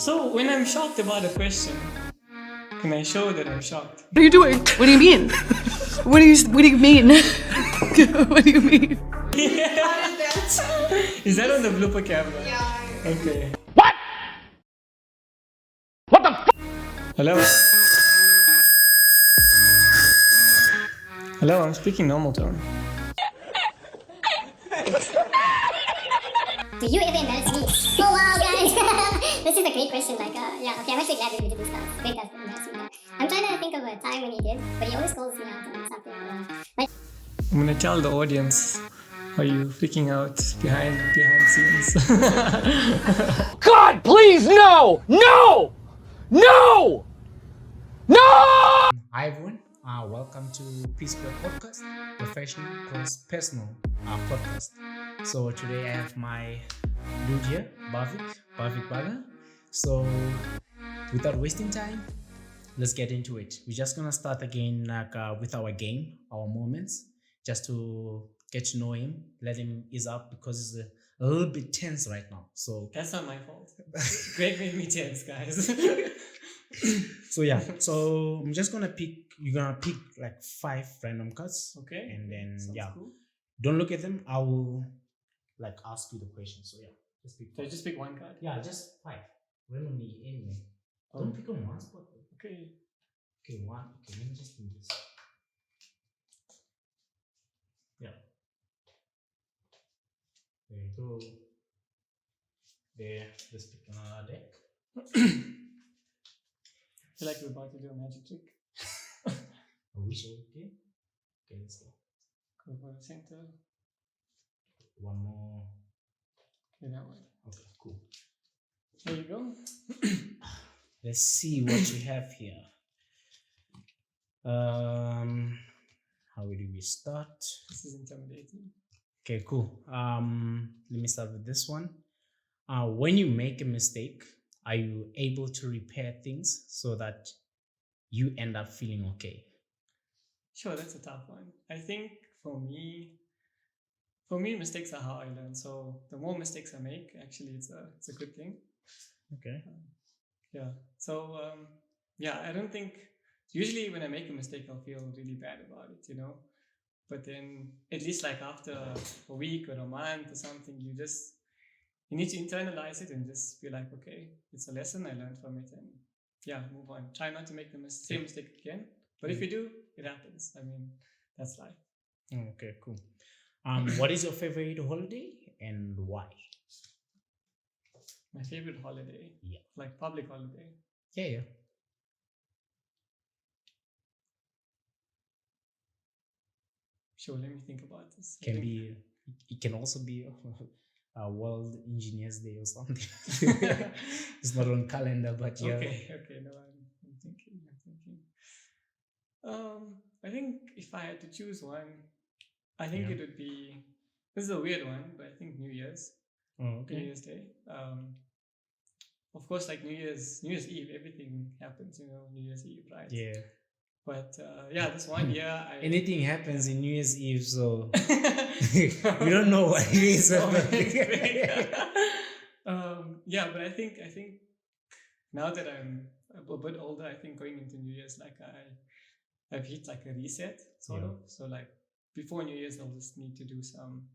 So when I'm shocked about a question, can I show that I'm shocked? What are you doing? What do you mean? What do you mean? What do you mean? Is that on the blooper camera? Yeah. Okay. What? What the f? Hello? Hello, I'm speaking normal tone. Do you ever embarrass me? Oh wow, guys! This is a great question. Yeah, okay, I'm actually glad we did this now. Great guys for embarrassing me. I'm trying to think of a time when he did, but he always calls me out on something. I'm gonna tell the audience how you freaking out behind scenes. God, please, no! No! No! No! Hi everyone, welcome to Peace Club Podcast, professional plus personal podcast. So today I have my dude here, Bhavik Bhaga. So without wasting time, let's get into it. We're just gonna start again with our game, our moments, just to get to know him, let him ease up because he's a little bit tense right now. So That's not my fault. Greg made me tense, guys. So I'm just gonna you're gonna pick like 5 random cards. Okay. And then Sounds cool. don't look at them. I will like ask you the question. So just pick. So I just pick one card. Yeah, just 5 randomly anyway. Don't pick on one spot. Okay. Okay, one. Okay, let me just do this. Yeah. There you go. There. Let's pick another deck. I feel like we're about to do a magic trick. I wish I did. Okay, let's go. Go for the center. One more. Okay, that one. Okay, cool. There you go. Let's see what you have here. How do we start? This is intimidating. Okay, cool. Let me start with this one. When you make a mistake, are you able to repair things so that you end up feeling okay? Sure, that's a tough one. I think for me, mistakes are how I learn. So the more mistakes I make, actually, it's a good thing. Okay. Yeah. So I don't think usually when I make a mistake, I'll feel really bad about it, But then at least like after a week or a month or something, you need to internalize it and just be like, okay, it's a lesson, I learned from it, and move on. Try not to make the same mistake again. But if you do, it happens. I mean, that's life. Okay, cool. What is your favorite holiday and why? My favorite holiday? Yeah. Like public holiday? Yeah. Sure, let me think about this. It can also be a World Engineers Day or something. It's not on calendar, but yeah. Okay, no, I'm thinking. I think if I had to choose one, I think it would be, this is a weird one, but I think New Year's. Oh, okay. New Year's Day. Of course, like New Year's Eve, everything happens, New Year's Eve, right? Yeah. But this one year, anything happens in New Year's Eve, so we don't know what it is. But I think now that I'm a bit older, I think going into New Year's, like I've hit like a reset sort of. So like before New Year's, I'll just need to do some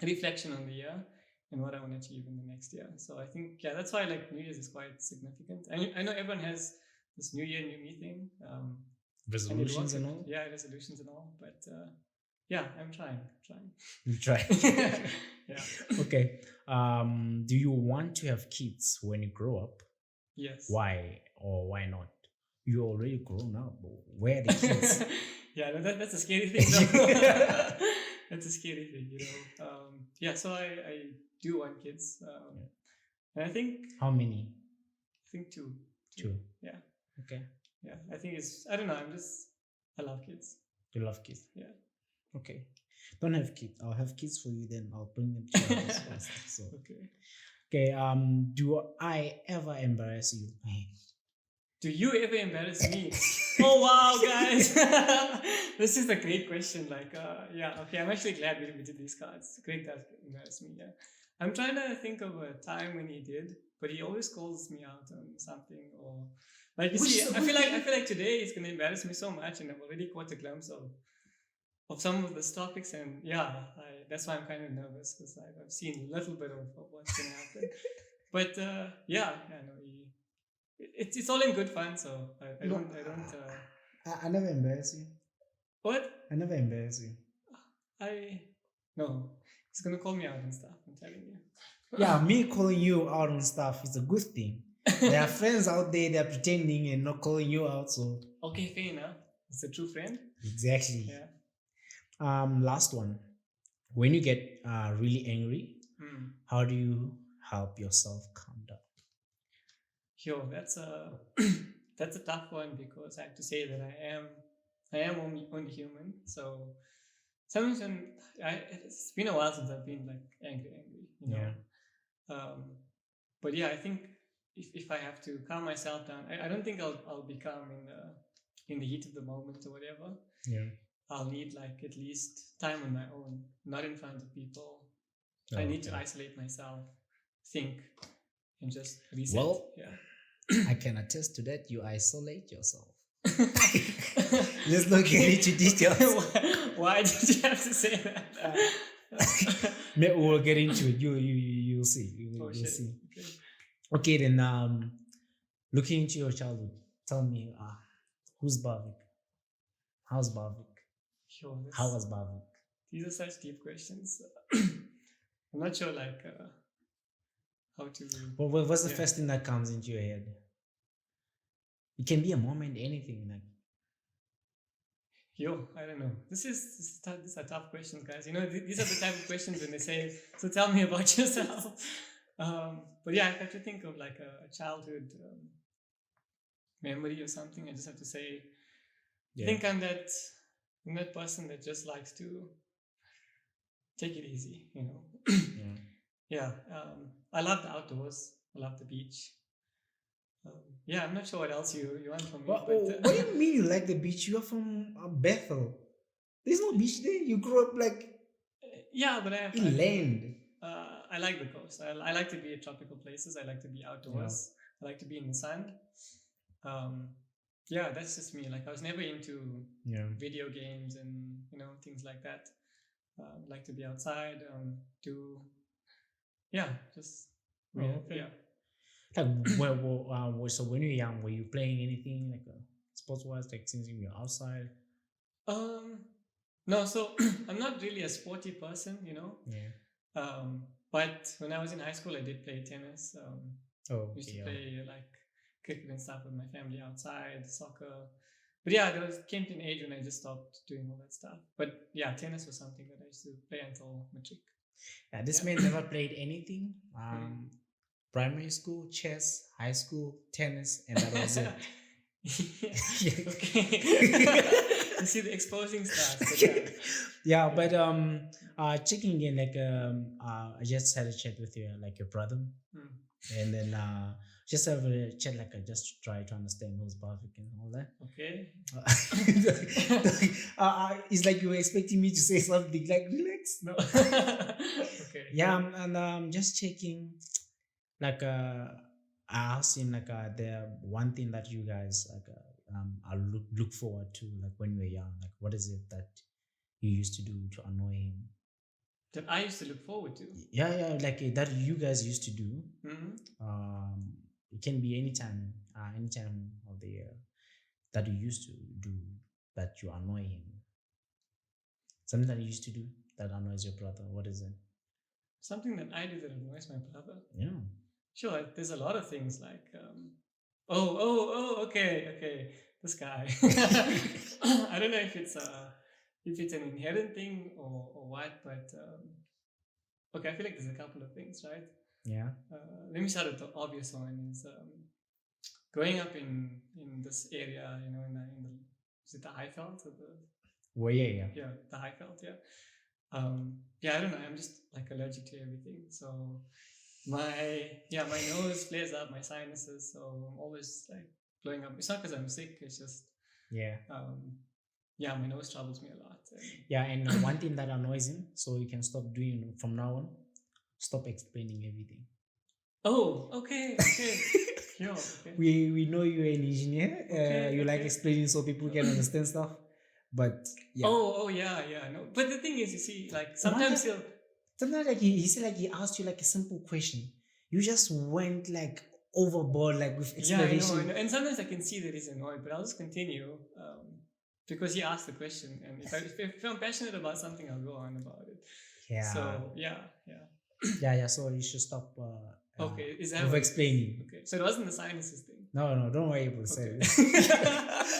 reflection on the year and what I want to achieve in the next year. So I think that's why like New Year's is quite significant. I know everyone has this New Year, New Me thing. Resolutions and all? Yeah, resolutions and all. But I'm trying. You try. Yeah. Okay. Do you want to have kids when you grow up? Yes. Why or why not? You're already grown up. Where are the kids? That's a scary thing though. That's a scary thing, so I do want kids. And I think... How many? I think 2. 2? Yeah. Okay. Yeah, I think I don't know, I love kids. You love kids? Yeah. Okay. Don't have kids. I'll have kids for you, then I'll bring them to your house first. So. Okay. Do I ever embarrass you? Do you ever embarrass me? Oh wow, guys. This is a great question. Okay, I'm actually glad we did these cards. Greg does embarrass me, yeah. I'm trying to think of a time when he did. but he always calls me out on something, or like you Which see, is a I good feel like today it's gonna embarrass me so much, and I've already caught a glimpse of some of these topics, and that's why I'm kind of nervous, because I've seen a little bit of what's gonna happen. But I know it's all in good fun, so I don't. I never embarrass you. What? I never embarrass you. No, he's gonna call me out and stuff. I'm telling you. Yeah, me calling you out on stuff is a good thing. There are friends out there that are pretending and not calling you out, so Okay, fair enough. It's a true friend. exactly. Yeah. Last one. When you get really angry, how do you help yourself calm down? Yo, that's a that's a tough one, because I have to say that I am only human. So sometimes it's been a while since I've been like angry, you know. Yeah. But yeah, I think if I have to calm myself down, I don't think I'll be calm in the heat of the moment or whatever. Yeah. I'll need like at least time on my own, not in front of people. Oh, I need to okay. isolate myself, think, and just reset. Well, yeah. I can attest to that. You isolate yourself. Let's not get into details. Why did you have to say that? Maybe we'll get into it. You'll see. You'll shit. see. Okay. Okay, then looking into your childhood, tell me, who's Bhavik? How's Bhavik? Yo, How was Bhavik? These are such deep questions. I'm not sure like how to. Well, what's the first thing that comes into your head? It can be a moment, anything like. Yo, I don't know. These are tough questions, guys. You know, these are the type of questions when they say, "So tell me about yourself." But yeah, I have to think of like a childhood memory or something. I just have to say, I think I'm that person that just likes to take it easy. You know. Yeah. I love the outdoors. I love the beach. I'm not sure what else you want from me. What but, do you mean you like the beach? You are from Bethel. There's no beach there. You grew up like yeah, but I have inland. I like the coast. I like to be at tropical places. I like to be outdoors. I like to be in the sun. That's just me. Like I was never into video games and things like that. Like to be outside. Just okay. Like, so when you were young, were you playing anything like sports-wise, like since you were outside? No, so I'm not really a sporty person, but when I was in high school, I did play tennis. Used to play like cricket and stuff with my family outside, soccer. But yeah, there came to an age when I just stopped doing all that stuff. But yeah, tennis was something that I used to play until Matric. Yeah, this man never played anything. Primary school, chess, high school, tennis, and that was it. Okay. You see the exposing stuff. But checking in, like I just had a chat with you, like your brother, and then just have a chat, like just to try to understand who's Bhavik and all that. Okay. It's like you were expecting me to say something like relax. No. Okay. Yeah, and just checking. Like I asked him like the one thing that you guys like I look forward to, like when you were young, like what is it that you used to do to annoy him? That I used to look forward to. Yeah, like that you guys used to do. It can be any time of the year that you used to do that you annoy him. Something that you used to do that annoys your brother. What is it? Something that I do that annoys my brother. Yeah. Sure, there's a lot of things like, okay, this guy. I don't know if it's an inherent thing or what, but okay, I feel like there's a couple of things, right? Yeah. Let me start with the obvious one. Is growing up in this area, in the is it the Highveld or the? Well, yeah. Yeah, the Highveld, yeah. I don't know. I'm just like allergic to everything, so. My nose flares up, my sinuses, so I'm always like blowing up. It's not because I'm sick, it's just my nose troubles me a lot. And one thing that annoys him, so you can stop doing from now on, stop explaining everything. Oh, okay. Yo, okay. We know you're an engineer. Okay, You like okay. explaining so people can understand stuff. But yeah. Oh, yeah. No, but the thing is, you see, like sometimes he'll. Sometimes like he said like he asked you like a simple question. You just went like overboard like with Yeah, I explanation. know. And sometimes I can see that he's annoyed, but I'll just continue because he asked the question, and if I'm passionate about something, I'll go on about it. Yeah. So yeah. Yeah. So you should stop. Okay, is that Over what- explaining. Okay, so it wasn't the sinuses thing. No, don't worry about Okay. it.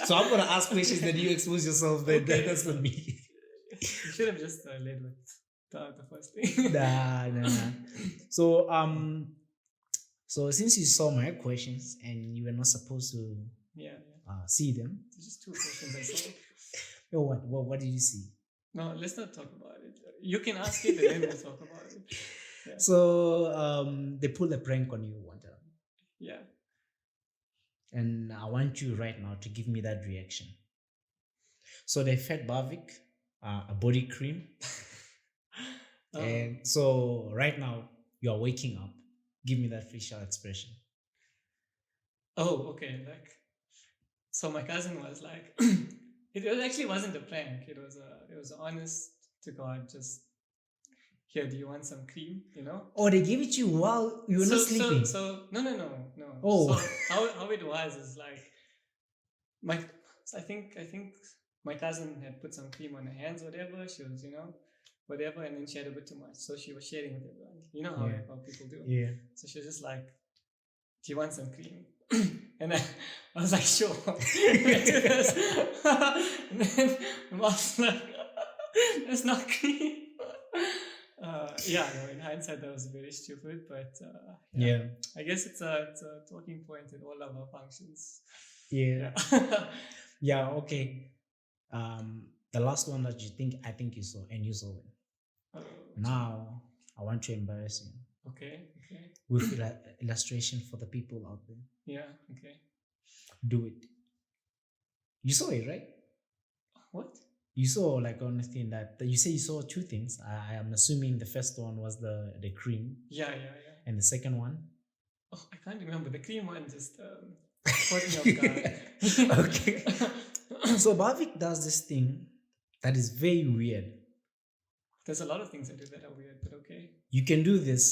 So I'm gonna ask questions that you expose yourself. Then Okay. that's not me. You should have just led with the first thing. Nah. So since you saw my questions and you were not supposed to Yeah. see them, There's just two questions I saw. what did you see? No, let's not talk about it. You can ask it and then we'll talk about it. Yeah. So they pulled a prank on you one time, Yeah. and I want you right now to give me that reaction. So they fed Bhavik a body cream, and so right now you are waking up. Give me that facial expression. Oh, okay. Like, so my cousin was like, it actually wasn't a prank. It was honest to God. Just here, do you want some cream? You know. Oh, they gave it to you while you were not sleeping. So no. Oh. So how it was is like I think my cousin had put some cream on her hands, whatever. She was, whatever, and then she had a bit too much, so she was sharing with everyone. You know how, Yeah. how people do. Yeah. So she was just like, "Do you want some cream?" And I was like, "Sure." And then the boss was like, "That's not cream." Yeah, no, in hindsight, that was very stupid, but Yeah. I guess it's a talking point in all of our functions. Yeah. Yeah. Yeah. Okay. The last one that I think you saw, and you saw it. Now I want to embarrass you Okay. with illustration for the people out there. Yeah. Okay. Do it. You saw it, right? What? You saw like on the thing that you say you saw two things. I am assuming the first one was the cream, Yeah. and the second one. Oh, I can't remember. The cream one just caught me off guard. Okay. So Bhavik does this thing that is very weird. There's a lot of things I do that are weird, but okay. You can do this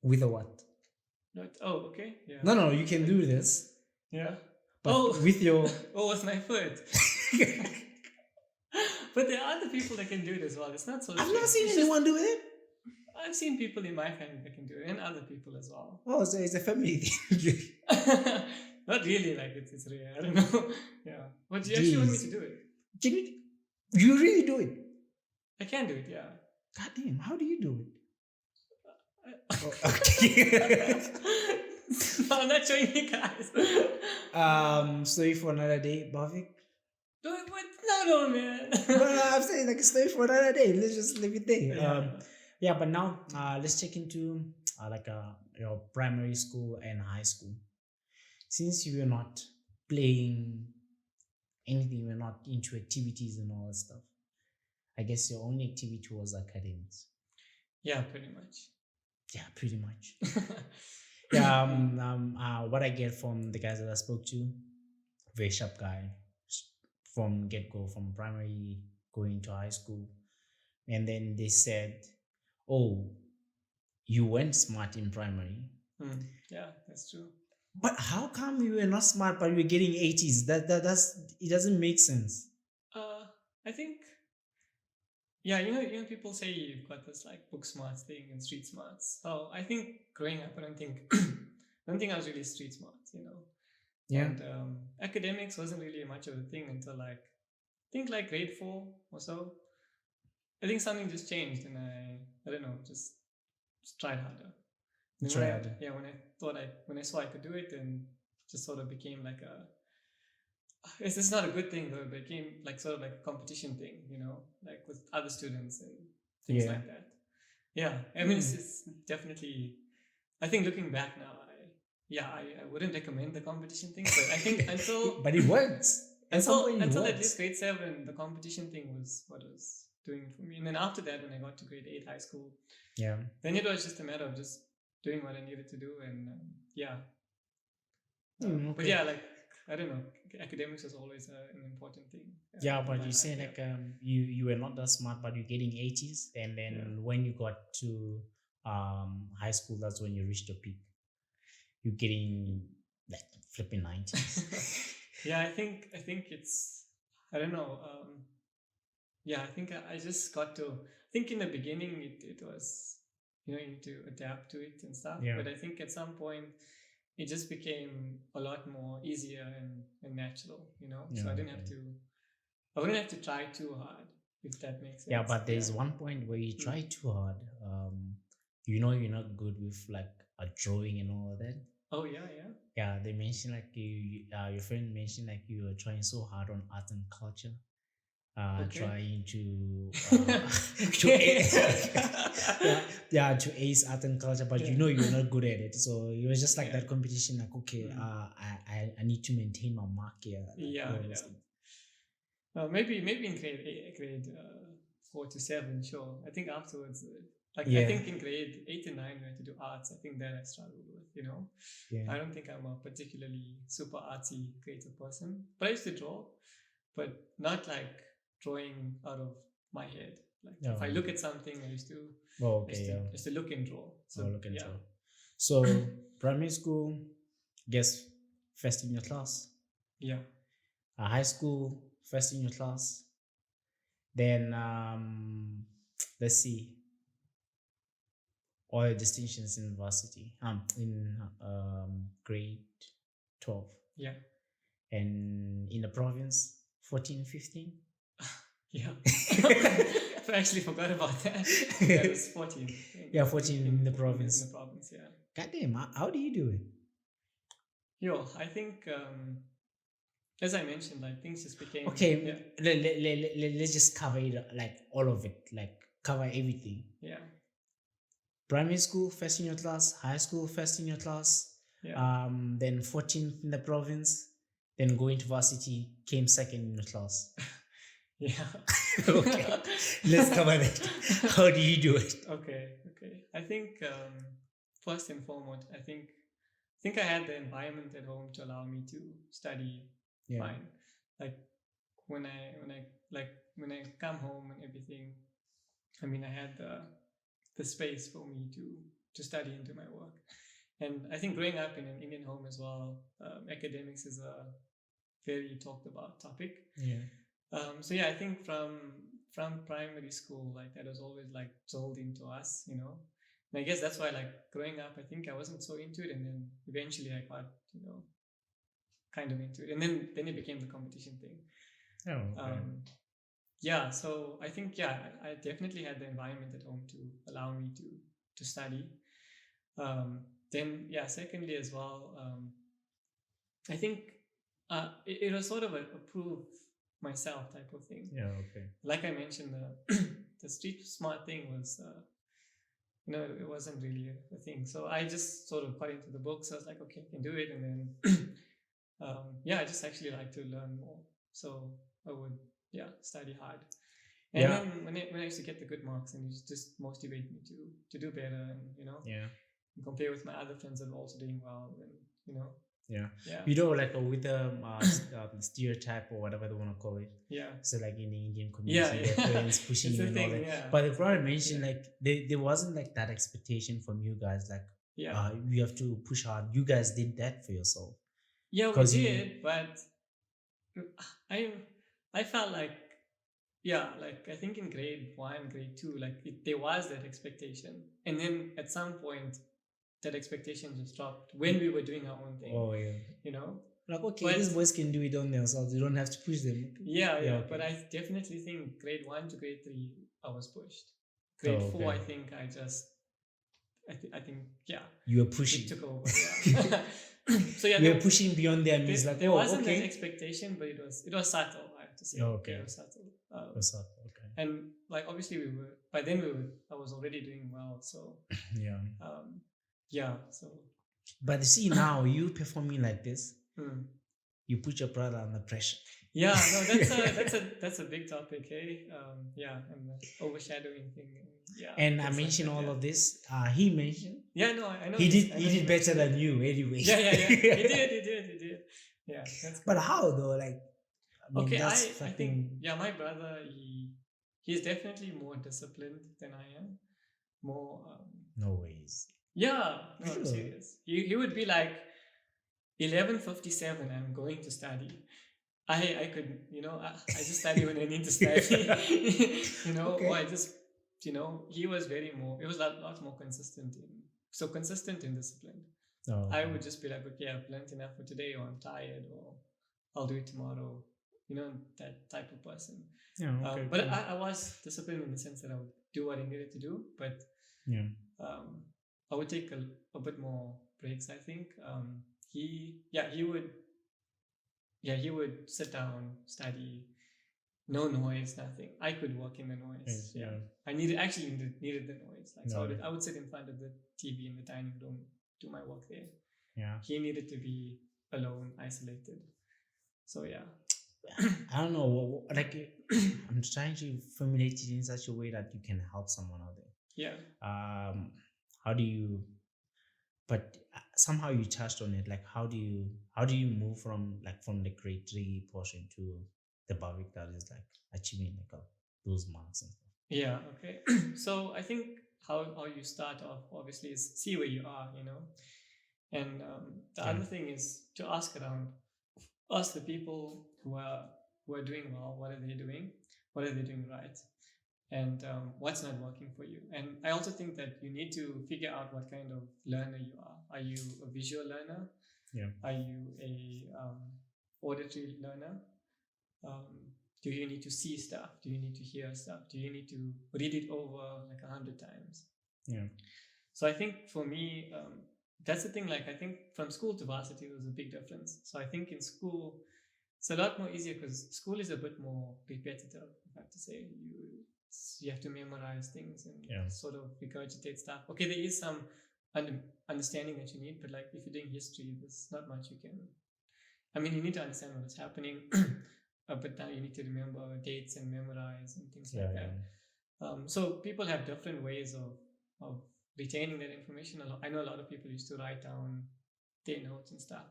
with a what? Oh, okay. Yeah. No, you can do this, Yeah. but with your. Oh, with my foot. But there are other people that can do it as well. It's not so. I've never strange. seen It's just- anyone do it. I've seen people in my family that can do it, and other people as well. Oh, so it's a family thing. Not really, like it's rare. I don't know. Yeah. But do you actually want me to do it? Can you really do it? I can do it, yeah. God damn, how do you do it? Oh, No, I'm not showing you guys. Story for another day, Bhavik. Do it, what? No, man. No, I'm saying like a story for another day. Let's just leave it there. Yeah. But now let's check into your primary school and high school. Since you were not playing anything, you were not into activities and all that stuff. I guess your only activity was academics. Yeah, pretty much. Yeah, pretty much. Yeah. What I get from the guys that I spoke to, very sharp guy from get-go, from primary going to high school. And then they said, oh, you weren't smart in primary. Yeah, that's true. But how come you were not smart but you were getting 80s? That's it doesn't make sense. I think, yeah, you know, people say you've got this like book smarts thing and street smarts. So I think growing up, I don't think I was really street smart, you know. Yeah. And academics wasn't really much of a thing until like, I think like grade 4 or so. I think something just changed, and I don't know, just tried harder. And Try when I- harder. Yeah, when I saw I could do it, and just sort of became like it's not a good thing though. It became like sort of like a competition thing, you know, like with other students and things Yeah. like that. Yeah, I mean, it's definitely. I think looking back now, I wouldn't recommend the competition thing, but I think until But it works. At some point it until at works. least grade 7, the competition thing was what was doing it for me. And then after that, when I got to grade 8 high school, Yeah. then it was just a matter of just doing what I needed to do, and yeah. Mm, But okay. yeah, like I don't know, academics is always an important thing. Yeah, in but my you say life, like you were not that smart, but you're getting 80s, and then Yeah. when you got to high school, that's when you reached the peak. You're getting like flipping 90s. Yeah, I think it's I don't know. Yeah, I think I just got to. I think in the beginning it was you need to adapt to it and stuff. Yeah. But I think at some point it just became a lot more easier and natural. So Yeah, I didn't have okay. to. I wouldn't have to try too hard, if that makes sense. Yeah, but there's one point where you try too hard. You're not good with like a drawing and all of that. Oh yeah, yeah. Yeah, they mentioned like your friend mentioned like you were trying so hard on art and culture. Okay. Trying to to ace art and culture, but you're not good at it, so it was just like that competition, like okay, I need to maintain my mark here. Maybe in grade 4 to 7, sure. I think afterwards, I Yeah. think in grade 8 and 9 we had to do arts. I think that I struggled with. Yeah. I don't think I'm a particularly super artsy creative person, but I used to draw, but not like drawing out of my head. Like if I look at something, I used to just to look and draw. So look and draw. So primary school, guess first in your class. Yeah. High school, first in your class. Then let's see, all your distinctions in varsity. In grade 12. Yeah. And in the province, 14, 15. Yeah. I actually forgot about that. Yeah, it was 14. Yeah, 14 in the province. In the province, yeah. Goddamn, how do you do it? I think as I mentioned, like things just became okay. Let's just cover it, like all of it, like cover everything. Yeah. Primary school, first in your class. High school, first in your class. Yeah. Then 14th in the province. Then going to varsity, came second in your class. Yeah. Okay. Let's cover that. How do you do it? Okay. I think first and foremost, I think I had the environment at home to allow me to study fine. Like when I come home and everything, I mean I had the space for me to study and do my work. And I think growing up in an Indian home as well, academics is a very talked about topic. Yeah. So yeah, I think from primary school, like that was always like told into us, And I guess that's why, like growing up, I think I wasn't so into it, and then eventually I got, kind of into it, and then it became the competition thing. Oh. Okay. Yeah. So I think I definitely had the environment at home to allow me to study. Then secondly as well, I think it was sort of a prove myself type of thing. Yeah. Okay. Like I mentioned, the street smart thing was, it wasn't really a thing. So I just sort of got into the books. I was like, okay, I can do it. And then, I just actually like to learn more. So I would, study hard. And then when I used to get the good marks, and it just motivate me to do better, and and compare with my other friends that were also doing well, and like with the stereotype or whatever they want to call it. Yeah. So like in the Indian community, their parents pushing you and all that. Yeah. But the problem mentioned like there wasn't like that expectation from you guys, like you have to push hard. You guys did that for yourself. Yeah, we did, but I felt like I think in grade 1, grade 2, like there was that expectation, and then at some point that expectation just dropped when we were doing our own thing. Oh yeah. Like okay, but these boys can do it on themselves. You don't have to push them. Yeah. Okay. But I definitely think grade 1 to grade 3 I was pushed. Grade 4 I think I think you were pushing. It took over. Yeah. So you were pushing beyond their means. There wasn't an expectation, but it was subtle. I have to say. Okay. It was subtle. Okay. And like obviously I was already doing well. So so. But see now you performing like this. you put your brother under pressure. Yeah, no, that's a big topic, hey. Yeah, and the overshadowing thing. Yeah. And I things like mentioned that, all yeah. of this. He mentioned Yeah, no, I know. he I know did better than you anyway. Yeah. He did. Yeah, that's But cool. how though? Like, I mean, Okay, that's I fucking think, yeah, my brother, he's definitely more disciplined than I am. More, no ways. yeah, no, I'm Sure. serious. He would be like 11:57. I'm going to study. I could, I just study when I need to study. Okay. Or I just, he was it was a lot more consistent in discipline. No. I would just be like, okay, I've learned enough for today, or I'm tired, or I'll do it tomorrow. That type of person. Yeah. Okay. But cool. I was disciplined in the sense that I would do what I needed to do, but yeah. I would take a bit more breaks, I think. He would sit down, study, no noise, nothing. I could work in the noise. Yes, yeah. I needed the noise. Like, so No. I would sit in front of the TV in the dining room, do my work there. Yeah. He needed to be alone, isolated. So yeah. I don't know. Like, I'm trying to formulate it in such a way that you can help someone out there. Yeah. How do you? But somehow you touched on it. Like, how do you move from the grade 3 portion to the Bhavik that is like achieving like those marks and stuff? Yeah. Okay. So I think how you start off obviously is see where you are, and the Yeah. other thing is to ask around, ask the people who are doing well. What are they doing? What are they doing right? And what's not working for you? And I also think that you need to figure out what kind of learner you are. Are you a visual learner? Yeah. Are you a auditory learner? Do you need to see stuff? Do you need to hear stuff? Do you need to read it over like 100 times? Yeah. So I think for me, that's the thing. Like, I think from school to varsity was a big difference. So I think in school, it's a lot more easier because school is a bit more repetitive, I have to say. You have to memorize things and sort of regurgitate stuff. Okay, there is some understanding that you need, but like if you're doing history, there's not much you can. I mean, you need to understand what is happening, but now you need to remember dates and memorize and things like that. So people have different ways of retaining that information. I know a lot of people used to write down their notes and stuff.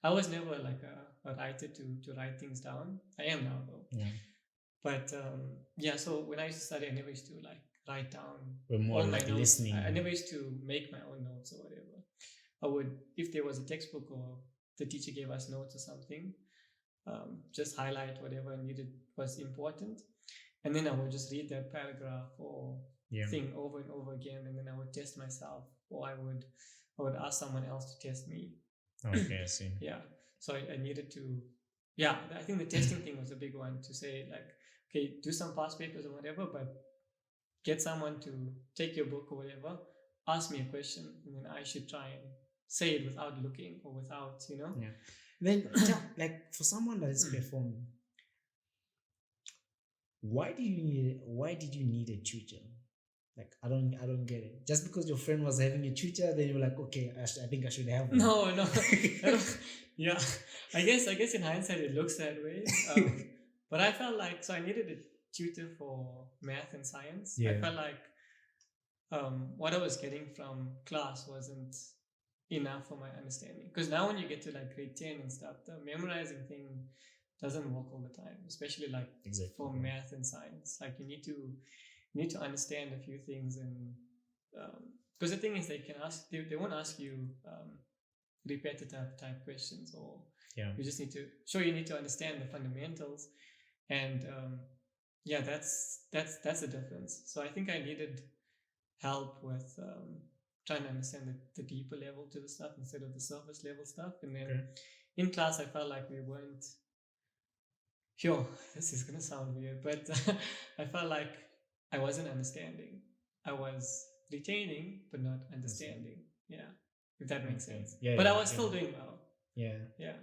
I was never like a writer to write things down. I am now though. Yeah. But so when I used to study, I never used to like write down We're more all my like notes. listening. I never used to make my own notes or whatever. I would, if there was a textbook or the teacher gave us notes or something, just highlight whatever needed was important, and then I would just read that paragraph or thing over and over again, and then I would test myself, or I would ask someone else to test me. Okay, I see. Yeah. So I needed to. Yeah, I think the testing thing was a big one, to say like, okay, do some past papers or whatever, but get someone to take your book or whatever, ask me a question, and then I should try and say it without looking or without, Yeah. Then, like, for someone that is performing, why did you need a tutor? Like, I don't get it. Just because your friend was having a tutor, then you're like, okay, I think I should have one. No. Yeah, I guess in hindsight it looks that way. But I felt like, so I needed a tutor for math and science. Yeah. I felt like what I was getting from class wasn't enough for my understanding. Because now when you get to like grade 10 and stuff, the memorizing thing doesn't work all the time, especially like for math and science. Like you need to understand a few things, and because the thing is they won't ask you repetitive type questions, or you just need to understand the fundamentals, and that's the difference. So I think I needed help with trying to understand the deeper level to the stuff instead of the surface level stuff. And then in class I felt like we weren't this is gonna sound weird, but I felt like I wasn't understanding. I was retaining but not understanding. Yeah, if that makes sense. But I was still doing well. Yeah.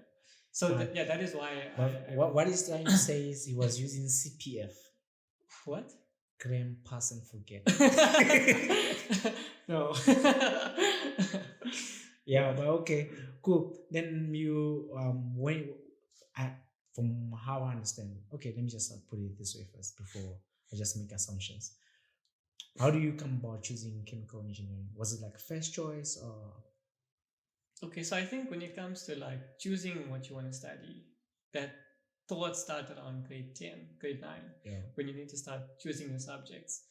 So that is why. What he's trying to say is he was using CPF. What? Cram, pass, and forget. No. Yeah, but okay, cool. Then you from how I understand, okay, let me just put it this way first before I just make assumptions. How do you come about choosing chemical engineering? Was it like first choice or? Okay, so I think when it comes to like choosing what you want to study, that thought started around grade 10, grade 9, Yeah. when you need to start choosing your subjects.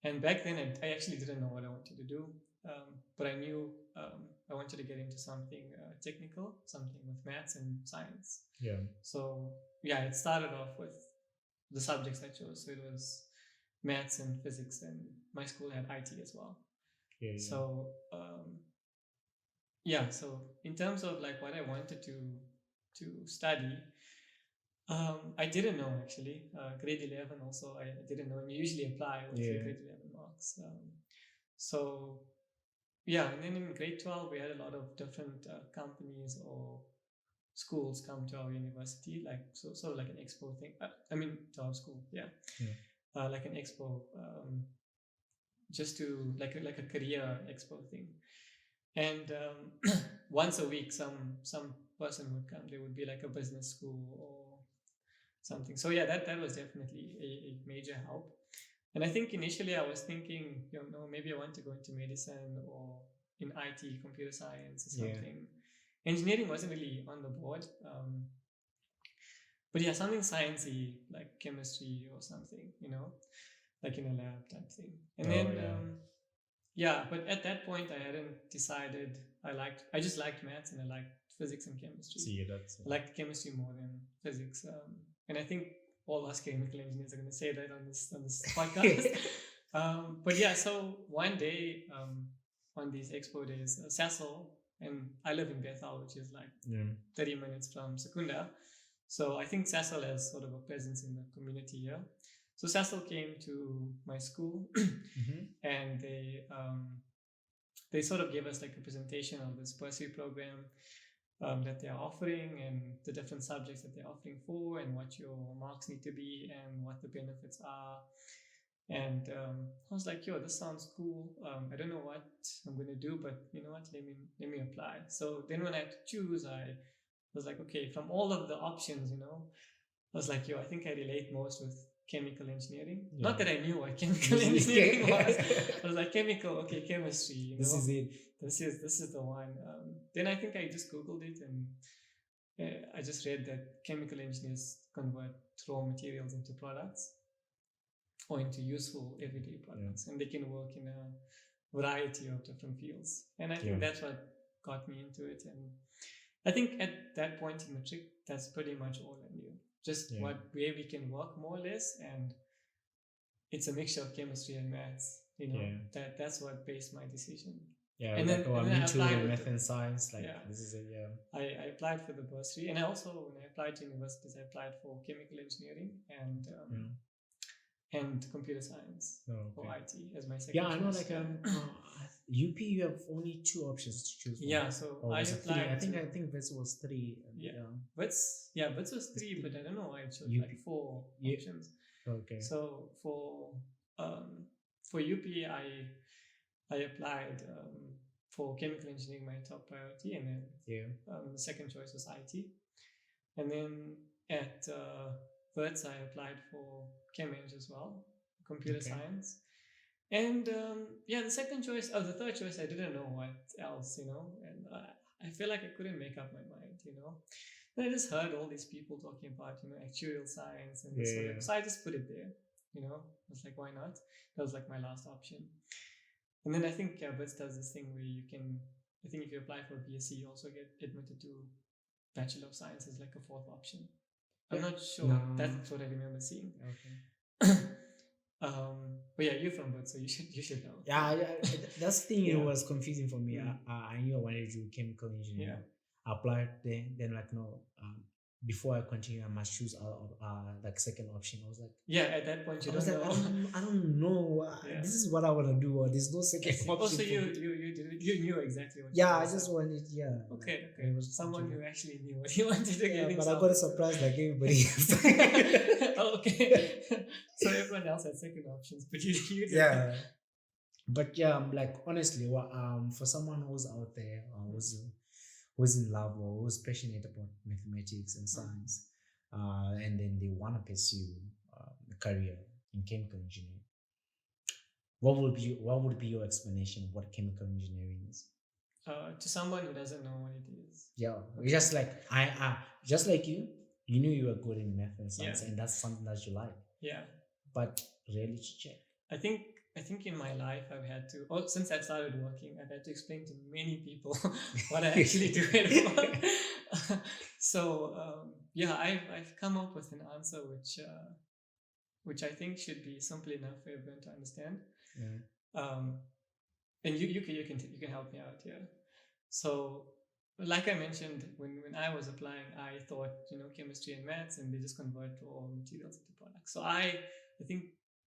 And back then, I actually didn't know what I wanted to do, but I knew I wanted to get into something technical, something with maths and science. Yeah. So yeah, it started off with the subjects I chose. So it was maths and physics, and my school had IT as well. Yeah. So so in terms of like what I wanted to study, I didn't know actually. Grade 11 also, I didn't know. And you usually apply with your grade 11 marks. So yeah, and then in grade 12 we had a lot of different companies or schools come to our university, like sort of like an expo thing. To our school, like an expo, just to like a career expo thing. And once a week, some person would come. There would be like a business school or something. So yeah, that was definitely a major help. And I think initially I was thinking, maybe I want to go into medicine or in IT, computer science or something. Engineering wasn't really on the board. But yeah, something sciencey like chemistry or something, like in a lab type thing. And but at that point I hadn't decided. I just liked maths and I liked physics and chemistry. See, that's I liked chemistry more than physics. And I think all us chemical engineers are going to say that on this podcast. But yeah, so one day on these expo days, Sasol, and I live in Bethel, which is like 30 minutes from Secunda. So I think Sasol has sort of a presence in the community here. So Sasol came to my school and they sort of gave us like a presentation of this bursary program that they're offering and the different subjects that they're offering for and what your marks need to be and what the benefits are. And I was like, this sounds cool. I don't know what I'm going to do, but you know what, let me apply. So then when I had to choose, I was like, okay, from all of the options, I was like, I think I relate most with chemical engineering. Not that I knew what chemical engineering was. I was like, chemistry. This is it. This is the one. Then I think I just Googled it and I just read that chemical engineers convert raw materials into products or into useful everyday products, and they can work in a variety of different fields. And I think that's what got me into it. And I think at that point in Matric, that's pretty much all I knew. Just what way we can work more or less, and it's a mixture of chemistry and maths. That's what based my decision. Yeah, and like, then me I too, applied math and science. Like this is it. I applied for the bursary, and I also when I applied to universities, I applied for chemical engineering and computer science or IT as my second. Yeah, I know. Like UP, you have only 2 options to choose from. Yeah, so I applied. I think this was 3. Wits was 3, but I don't know why I chose like 4 options. Okay. So for UP, I applied for chemical engineering, my top priority, and then the second choice was IT, and then at Wits I applied for Chem Eng as well, computer science. And the second choice, the third choice, I didn't know what else, and I feel like I couldn't make up my mind, And I just heard all these people talking about, actuarial science and this, so I just put it there, I was like, why not? That was like my last option. And then I think BITS does this thing where you can, I think if you apply for a BSc, you also get admitted to Bachelor of Science as like a 4th option. I'm not sure. No. That's what I remember seeing. Okay. But yeah, you're from BITS, so you should know. Yeah, that's the thing. It was confusing for me. I knew I wanted to do chemical engineering. I applied there, then like no. Before I continue, I must choose like second option. I was like, at that point you don't know. I don't know. This is what I want to do, or there's no second option. Also, you knew exactly what. I just wanted. Okay. It was someone who actually knew what he wanted to get himself. But I got a surprise like everybody else. Okay. So everyone else had second options, but you did. Yeah. But like honestly, for someone who's out there, who's in love or who's passionate about mathematics and science, and then they want to pursue a career in chemical engineering, what would be your explanation of what chemical engineering is? To someone who doesn't know what it is. Yeah, just like just like you knew you were good in math and science, Yeah. and that's something that you like, Yeah. but really to check. I think in my life I've had to, since I started working, I've had to explain to many people what I actually do at work. So I've come up with an answer which I think should be simple enough for everyone to understand. And you can help me out here. So, like I mentioned, when I was applying, I thought chemistry and maths, and they just convert to all materials into products. So I think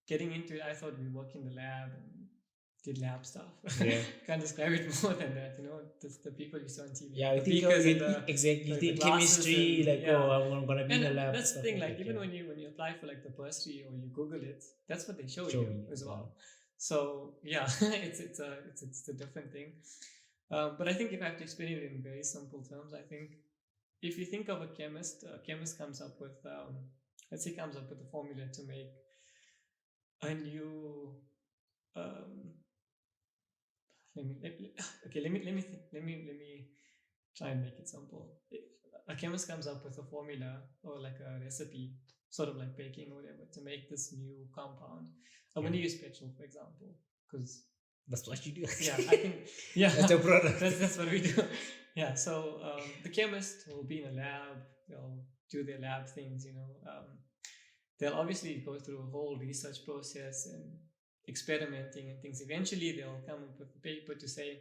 getting into it, I thought we work in the lab and did lab stuff. Yeah. Can't describe it more than that. The people you saw on TV. Yeah, I the think beakers and exactly. You the think glasses chemistry, and- like yeah. I'm gonna be in the And lab. that's the stuff thing, like like that, even yeah. when you apply for like the bursary or you Google it, that's what they show Show you you, as well. yeah. So yeah, it's a different thing. But I think if I have to explain it in very simple terms, I think if you think of a chemist comes up with let's say comes up with a formula to make a new let me try and make it simple. A chemist comes up with a formula or like a recipe, sort of like baking or whatever, to make this new compound. I'm going to use petrol, for example, because That's what you do. yeah, I think yeah, That's a product. that's what we do. Yeah, so the chemist will be in a lab. They'll do their lab things. They'll obviously go through a whole research process and experimenting and things. Eventually, they'll come up with a paper to say,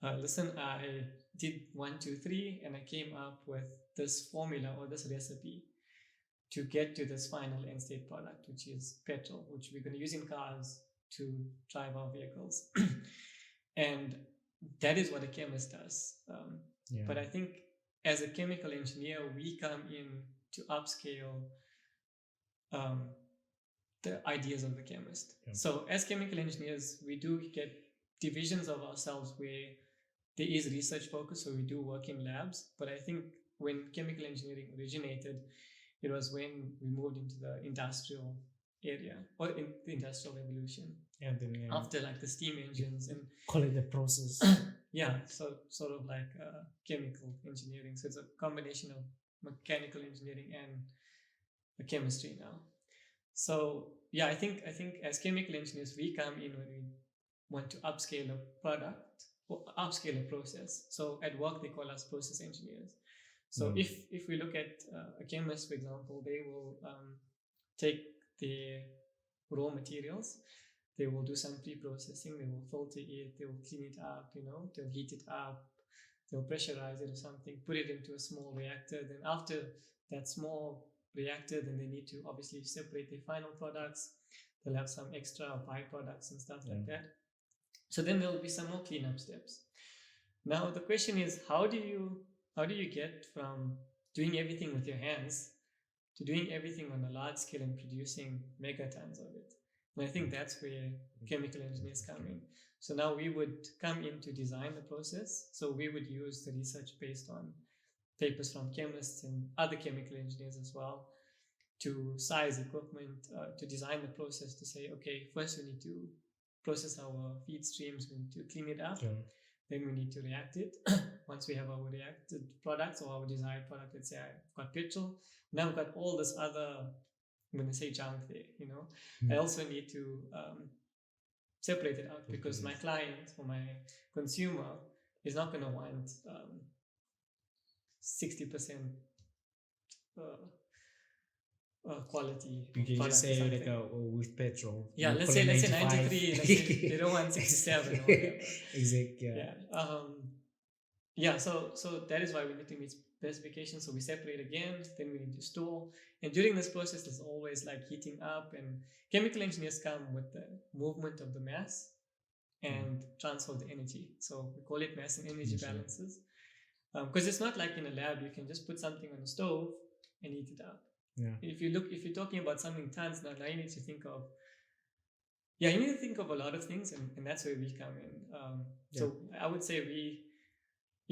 listen, I did 1, 2, 3, and I came up with this formula or this recipe to get to this final end state product, which is petrol, which we're going to use in cars to drive our vehicles. And that is what a chemist does. Yeah. But I think as a chemical engineer, we come in to upscale the ideas of the chemist. Yeah. So as chemical engineers, we do get divisions of ourselves where there is research focus, so we do work in labs. But I think when chemical engineering originated, it was when we moved into the industrial area or in the industrial revolution. And then After like the steam engines and call it the process. yeah, so sort of like chemical engineering. So it's a combination of mechanical engineering and the chemistry now. So yeah, I think as chemical engineers, we come in when we want to upscale a product or upscale a process. So at work, they call us process engineers. So if we look at a chemist, for example, they will take the raw materials, they will do some pre-processing, they will filter it, they will clean it up, they'll heat it up, they'll pressurize it or something, put it into a small reactor. Then after that small reactor, then they need to obviously separate their final products. They'll have some extra byproducts and stuff like that. So then there'll be some more cleanup steps. Now the question is, how do you get from doing everything with your hands to doing everything on a large scale and producing megatons of it? And I think that's where chemical engineers come in. So now we would come in to design the process. So we would use the research based on papers from chemists and other chemical engineers as well to size equipment, to design the process, to say, okay, first we need to process our feed streams, we need to clean it up, then we need to react it. Once we have our reacted products or our desired product, let's say I've got petrol, now I've got all this other, I'm going to say junk there, I also need to separate it out because my client or my consumer is not going to want 60% quality. You can product just or say something. like with petrol. Yeah, you let's call say it 93. Let's say they don't want 67 or whatever. Exactly. Yeah. So that is why we need to meet specifications. So we separate again, then we need to store. And during this process, there's always like heating up, and chemical engineers come with the movement of the mass and transfer the energy. So we call it mass and energy balances. Because it's not like in a lab, you can just put something on a stove and heat it up. Yeah. If you're talking about something tons, now you need to think of, you need to think of a lot of things, and that's where we come in. So I would say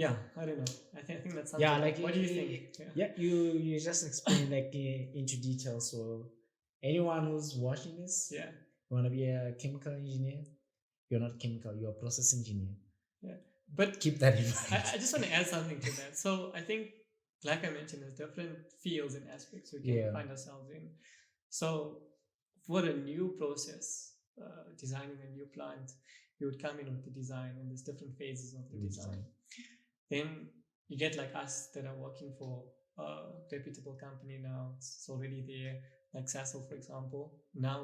yeah, I don't know. I think that's something. Yeah, like what do you think? Yeah, you just explain like into detail. So anyone who's watching this, Yeah. you want to be a chemical engineer, you're not chemical, you're a process engineer. Yeah. But Keep that in mind. I just want to add something to that. So I think, like I mentioned, there's different fields and aspects we can Yeah. find ourselves in. So for a new process, designing a new plant, you would come in with the design, and there's different phases of the design. Then you get like us that are working for a reputable company now. It's already there, like Sasol, for example. Now,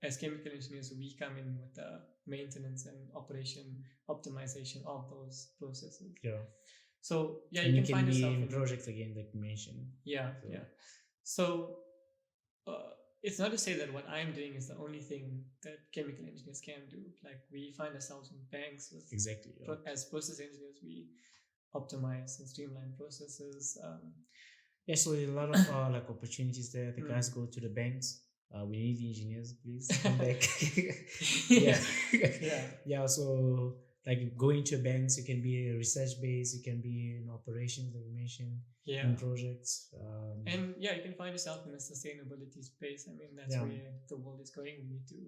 as chemical engineers, we come in with the maintenance and operation optimization of those processes. Yeah. So yeah, And you can find be yourself in in projects again, like you mentioned. Yeah, So- yeah. So it's not to say that what I'm doing is the only thing that chemical engineers can do. Like we find ourselves in banks with Exactly. Yeah. as process engineers, we optimize and streamline processes. Yeah, so a lot of like opportunities there. The Mm. guys go to the banks. We need engineers, please come back. Yeah. yeah, yeah. So like going to banks, you can be a research base, you can be in operations, like you mentioned, Yeah. in projects. And yeah, you can find yourself in a sustainability space. I mean, that's Yeah. where the world is going. We need to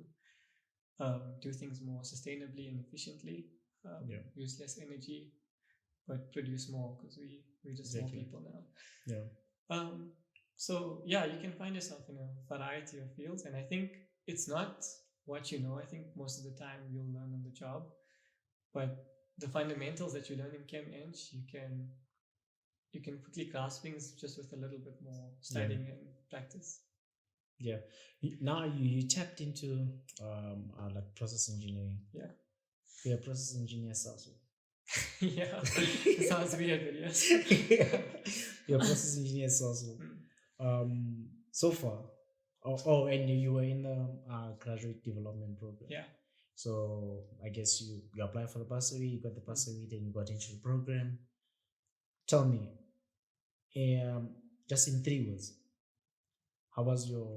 do things more sustainably and efficiently. Yeah. Use less energy, but produce more because we're just Exactly. more people now. Yeah. So yeah, you can find yourself in a variety of fields, and I think it's not what you know. I think most of the time you'll learn on the job, but the fundamentals that you learn in Chem Eng, you can quickly grasp things just with a little bit more studying and practice. Yeah. Now you tapped into like process engineering. Yeah. You're a process engineer, Sasol. Yeah, it sounds weird, but yes. You're a process engineer, Sasol. So far, and you were in the graduate development program. Yeah. So I guess you applied for the bursary, you got the bursary, then you got into the program. Tell me, just in 3 words, how was your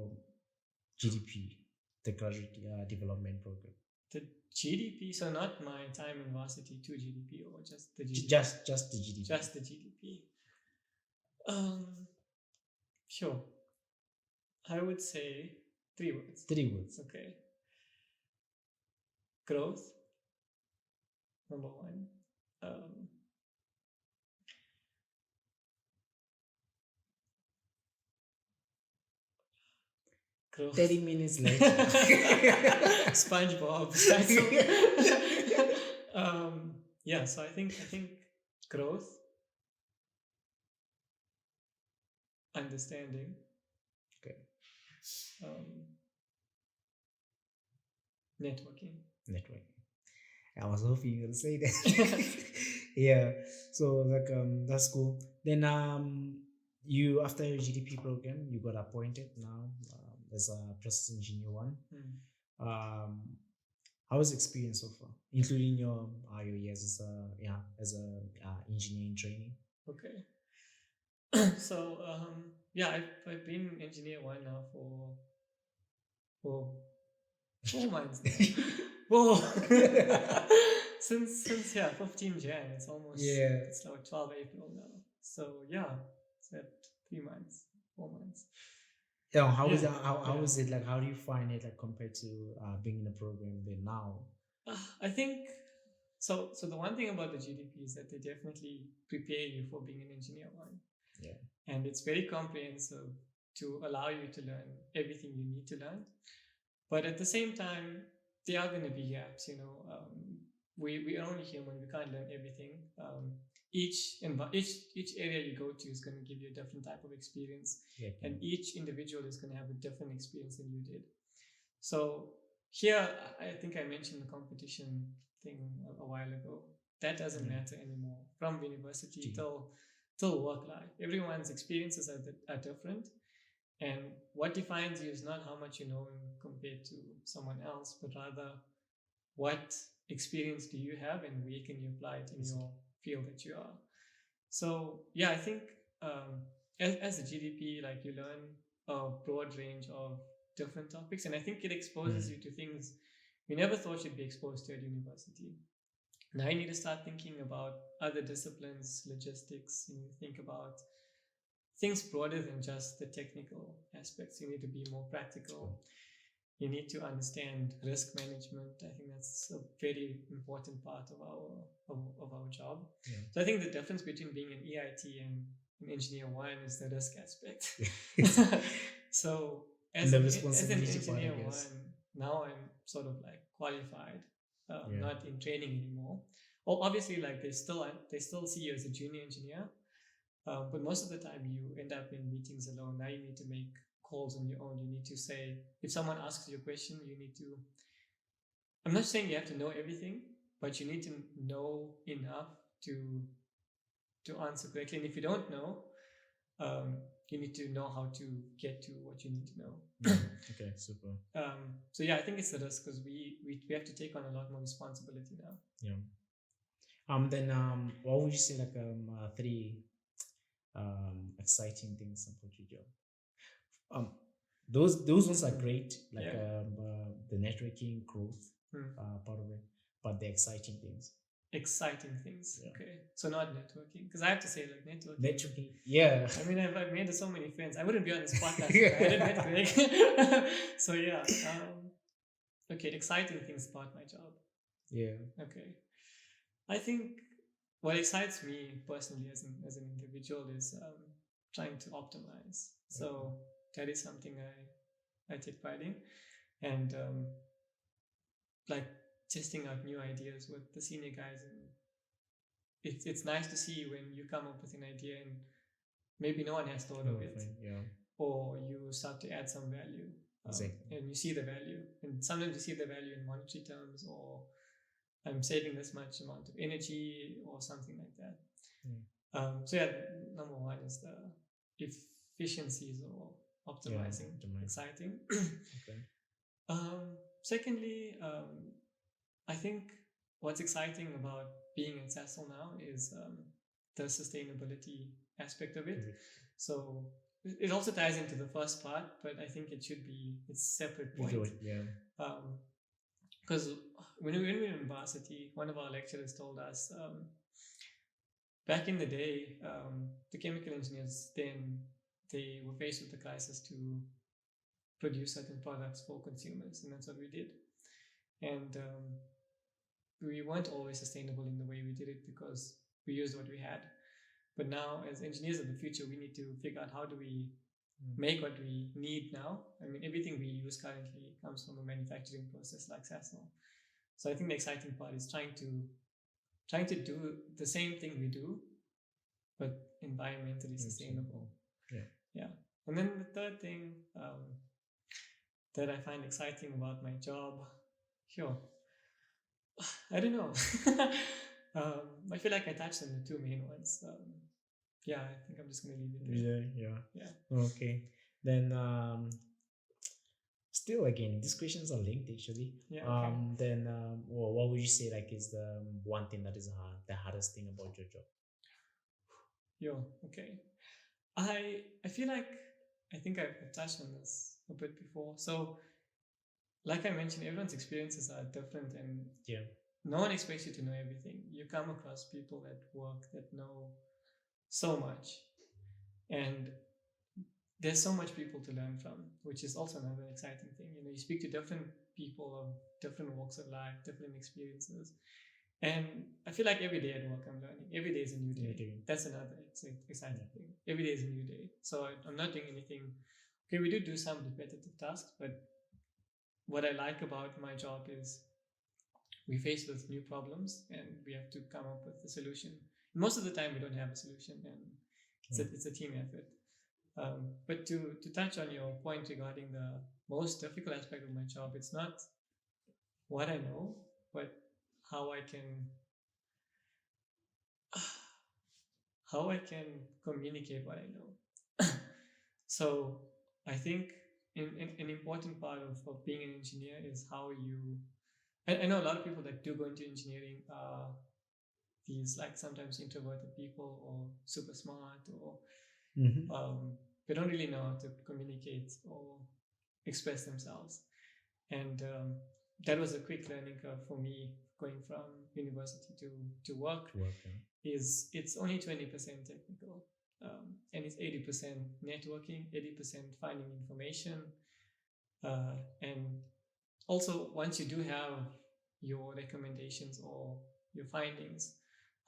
GDP, the graduate development program? The GDP, so not my time in Varsity, 2 GDP, or just the GDP? Just the GDP. Just the GDP. Sure. I would say 3 words. 3 words. Okay. Growth, number 1. Growth. 30 minutes later. SpongeBob. Yeah, so I think growth, understanding. Okay. Networking. I was hoping you would say that. Yeah. So like that's cool. Then you after your GDP program you got appointed now as a process engineer 1. How was the experience so far, including your years as a engineering training? Okay. So yeah, I've been engineer 1 now for 4 months now. Whoa. since 15 Jan, it's almost it's like 12 April now. So yeah, it's at 3 months, 4 months. Yeah, how is it like? How do you find it like compared to being in a program then now? I think so. The one thing about the GDP is that they definitely prepare you for being an engineer 1. Yeah. And it's very comprehensive to allow you to learn everything you need to learn. But at the same time, there are going to be gaps. We are only human. We can't learn everything. Each area you go to is going to give you a different type of experience, and each individual is going to have a different experience than you did. So here, I think I mentioned the competition thing a while ago. That doesn't matter anymore. From university till work life, everyone's experiences are different, and what defines you is not how much you know compared to someone else, but rather what experience do you have and where can you apply it in your field that you are. So yeah, I think as a GDP, like you learn a broad range of different topics, and I think it exposes you to things you never thought you'd be exposed to at university. Now you need to start thinking about other disciplines, logistics. You need to think about things broader than just the technical aspects. You need to be more practical. You need to understand risk management. I think that's a very important part of our job. Yeah. So I think the difference between being an EIT and an engineer one is the risk aspect. So as The an responsibility part, I engineer guess. one, now I'm sort of like qualified, Yeah. not in training anymore. Well, obviously, like they still see you as a junior engineer, but most of the time you end up in meetings alone. Now you need to make calls on your own. You need to say, if someone asks you a question, you need to. I'm not saying you have to know everything, but you need to know enough to answer correctly. And if you don't know, you need to know how to get to what you need to know. Okay, super. So yeah, I think it's the risk because we have to take on a lot more responsibility now. Yeah. Then what would you say like three exciting things about your job? Those ones are great, like Yeah. the networking growth Hmm. part of it, but the exciting things. Exciting things. Yeah. Okay, so not networking, because I have to say like networking. Networking, yeah. I mean, I've made so many friends. I wouldn't be on this podcast if I hadn't met Greg. So yeah. Okay, exciting things about my job. Yeah. Okay, I think what excites me personally as an individual is trying to optimize. So that is something I take pride in, and like testing out new ideas with the senior guys, and it's nice to see when you come up with an idea and maybe no one has thought of it, Yeah. or you start to add some value, Exactly. and you see the value, and sometimes you see the value in monetary terms, or I'm saving this much amount of energy or something like that. So yeah, number one is the efficiencies or optimizing. Exciting. Okay. Secondly, I think what's exciting about being in Sasol now is the sustainability aspect of it. So it also ties into the first part, but I think it should be its separate point. Yeah. Because when we were in Varsity, one of our lecturers told us back in the day, the chemical engineers then they were faced with the crisis to produce certain products for consumers, and that's what we did. And we weren't always sustainable in the way we did it because we used what we had. But now, as engineers of the future, we need to figure out how do we make what we need now. I mean, everything we use currently comes from a manufacturing process like Sasol. So I think the exciting part is trying to do the same thing we do, but environmentally sustainable. Yeah. And then the third thing that I find exciting about my job, I don't know. I feel like I touched on the two main ones. Yeah, I think I'm just gonna leave it there. Yeah. Okay. Then still again, these questions are linked actually. Yeah. Okay. Then what would you say like is the one thing that is the hardest thing about your job? Okay. I feel like I think I've touched on this a bit before. So like I mentioned, everyone's experiences are different, and no one expects you to know everything. You come across people at work that know so much, and there's so much people to learn from, which is also another exciting thing. You know, you speak to different people of different walks of life, different experiences, and I feel like every day at work I'm learning. Every day is a new day. That's another exciting thing. Every day is a new day. So I'm not doing anything. Okay, we do some repetitive tasks, but what I like about my job is we're faced with new problems and we have to come up with a solution. Most of the time we don't have a solution, and it's a team effort. But to touch on your point regarding the most difficult aspect of my job, it's not what I know, but how I can communicate what I know. So I think an important part of being an engineer is how you. I know a lot of people that do go into engineering are these like sometimes introverted people or super smart, or they don't really know how to communicate or express themselves. And that was a quick learning curve for me going from university to work is it's only 20% technical, and it's 80% networking, 80% finding information, and also once you do have your recommendations or your findings,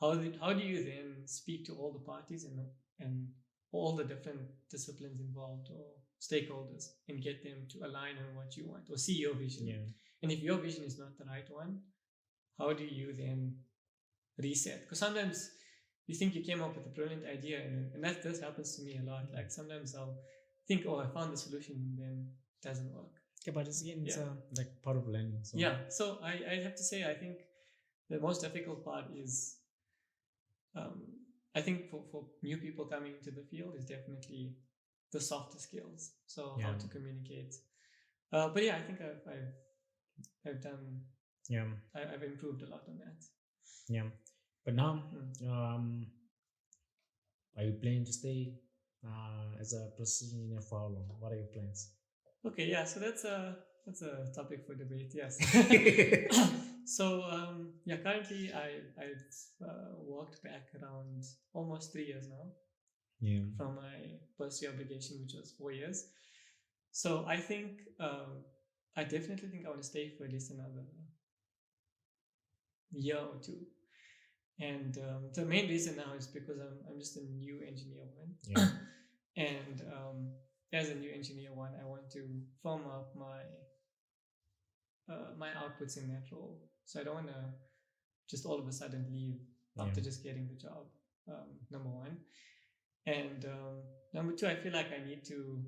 how do you then speak to all the parties and all the different disciplines involved or stakeholders and get them to align on what you want or see your vision? And if your vision is not the right one, how do you then reset? Because sometimes you think you came up with a brilliant idea, and that happens to me a lot. Like sometimes I'll think, oh, I found the solution, and then it doesn't work. Yeah, but it's like part of learning. So. Yeah, so I have to say, I think the most difficult part is, I think for new people coming into the field is definitely the softer skills. So how to communicate. But yeah, I think I've done. Yeah. I've improved a lot on that. Yeah, but now, are you planning to stay as a process engineer for how long? What are your plans? Okay, yeah, so that's a topic for debate. Yes. So yeah, currently I've worked back around almost 3 years now. Yeah. From my bursary obligation, which was 4 years. So I think I definitely think I want to stay for at least another year or two. And the main reason now is because I'm just a new engineer one. Yeah. And as a new engineer one, I want to firm up my outputs in that role. So I don't want to just all of a sudden leave after just getting the job. Number one. And number two, I feel like I need to.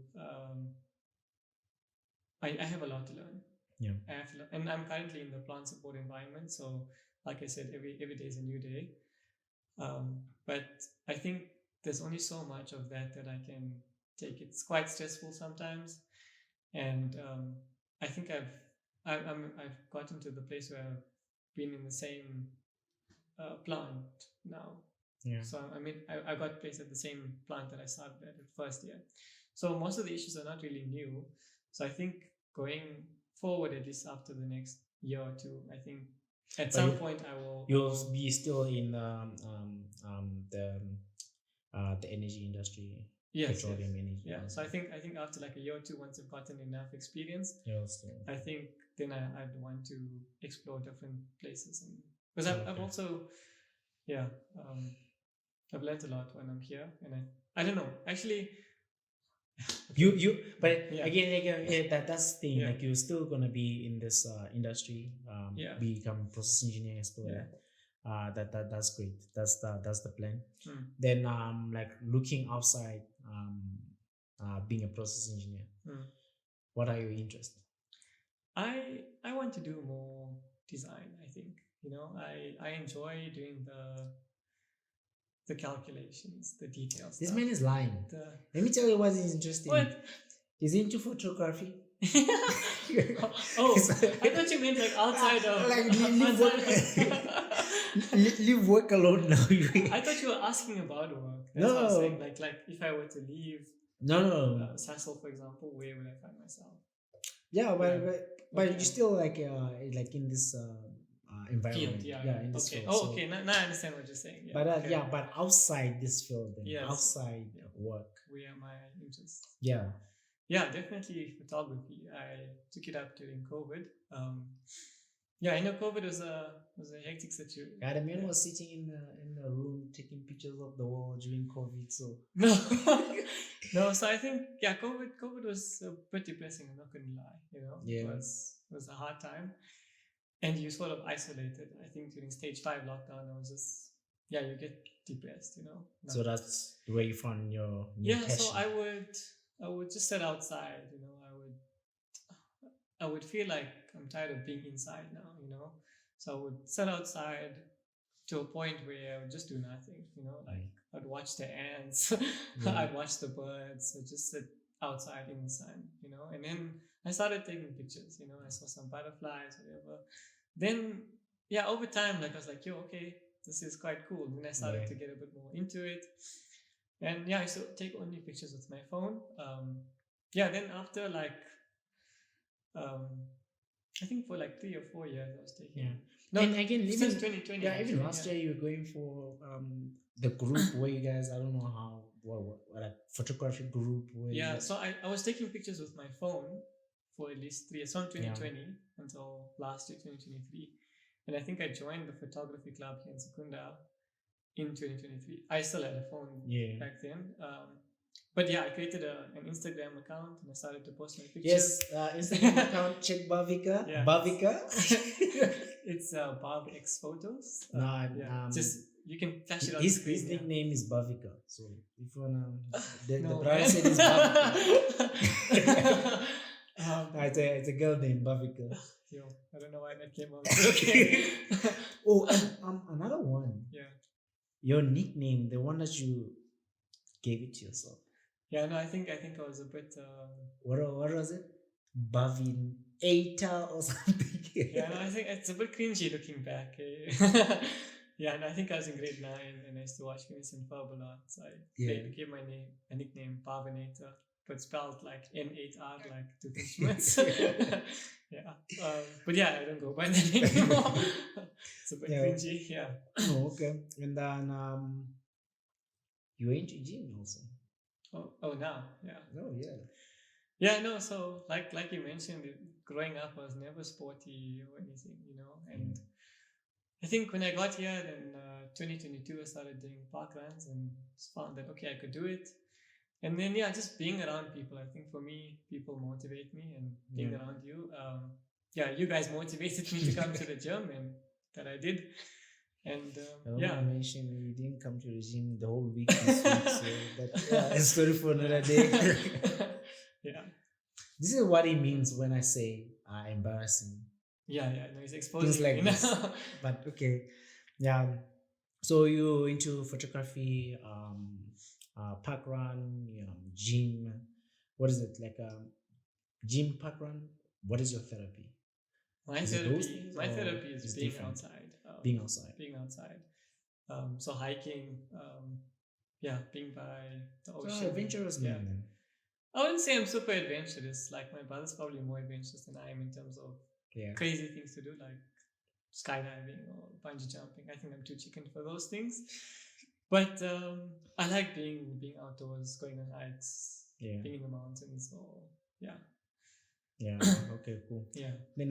I have a lot to learn. Yeah. I have to learn, and I'm currently in the plant support environment. So, like I said, every day is a new day. But I think there's only so much of that I can take. It's quite stressful sometimes, and I think I've gotten to the place where I've been in the same plant now. Yeah. So I mean, I got placed at the same plant that I started at first year. So most of the issues are not really new. So I think going forward, at least after the next year or two, I think at some point I will. You'll be still in the energy industry. Yes. Petroleum energy. Yeah. So I think after like a year or two, once I've gotten enough experience, I think then I'd want to explore different places, and because I've also, I've learned a lot when I'm here, and I don't know actually. Again, that's the thing. Yeah. Like you're still gonna be in this industry, become process engineer, explore. Yeah. That's great. That's the plan. Then like looking outside, being a process engineer. What are your interests? I want to do more design. I think I enjoy doing the calculations, the details. This man is lying. Let me tell you what is interesting. What? He's into photography. Oh, I thought you meant like outside of leave work alone now. I thought you were asking about work. That's No. what I was saying. Like if I were to leave Sasol, for example, where would I find myself? Yeah, but you're still like in this environment. Field, in this okay. field. Oh, okay. Now I understand what you're saying. Yeah, But okay. but outside this field, then, Yes. outside work. Where are my interests? Yeah. Yeah, definitely photography. I took it up during COVID. I know COVID was a hectic situation. Yeah, the man was sitting in the room taking pictures of the wall during COVID. So no. So I think COVID was a bit depressing. I'm not gonna lie. It was a hard time, and you sort of isolated. I think during stage 5 lockdown, I was just you get depressed. So that's where you found your new passion. So I would just sit outside. I would feel like I'm tired of being inside now. So I would sit outside to a point where I would just do nothing. Like I'd watch the ants, I'd watch the birds, I'd just sit outside in the sun. And then I started taking pictures. I saw some butterflies, whatever. Then over time, like I was like, okay, this is quite cool. Then I started to get a bit more into it. And I used to take only pictures with my phone. Then after like, I think for like 3 or 4 years I was taking No, And again, since even 2020. yeah, even actually, last year you were going for the group where you guys, I don't know how, what like photography group where you Yeah, guys, so I was taking pictures with my phone for at least 3 years, from 2020 until last year, 2023. And I think I joined the photography club here in Secunda in 2023. I still had a phone Yeah. back then. But yeah, I created an Instagram account and I started to post my Yes, pictures. Instagram account, check Bhavika. Yeah. Bhavika. It's Bhavxphotos. No, Yeah, just you can flash it on his screen. his Yeah. nickname is Bhavika. So if you wanna, the No, brother man. said it's Bhavika. Um, It's a girl named Bhavika. Yo, I don't know why that came out. Okay. Oh, and another one. Yeah. Your nickname, the one that you gave it to yourself. Yeah, no, I think I was a bit. What was it? Bhavin Eta or something. Yeah, no, I think it's a bit cringy looking back. Eh? Yeah, and I think I was in grade 9 and I used to watch Phineas and Ferb a lot. So I gave my nickname Pavinator, but spelled like N8R, like Toothpaste. Yeah. But yeah, I don't go by that anymore. It's a bit cringy. Yeah. Oh, okay. And then you went to gym also. Oh, now, yeah. Oh, yeah. Yeah, no. So like you mentioned, growing up, I was never sporty or anything, And I think when I got here in 2022, I started doing Parkruns and found that okay, I could do it. And then just being around people. I think for me, people motivate me, and being around you, you guys motivated me to come to the gym, and that I did. And I mentioned you didn't come to the gym the whole week this week, so that's a story for another day. Yeah. This is what it means when I say embarrassing. Yeah, no, it's exposing Things like me. this. But okay. Yeah. So you into photography, parkrun, gym. What is it? Like gym parkrun? What is your therapy? My therapy is being different? outside. Being outside. Being outside. So hiking, being by the ocean. So adventurous man then. I wouldn't say I'm super adventurous. Like my brother's probably more adventurous than I am in terms of crazy things to do, like skydiving or bungee jumping. I think I'm too chicken for those things. But I like being outdoors, going on hikes, being in the mountains, or Yeah, okay, cool. Yeah. Then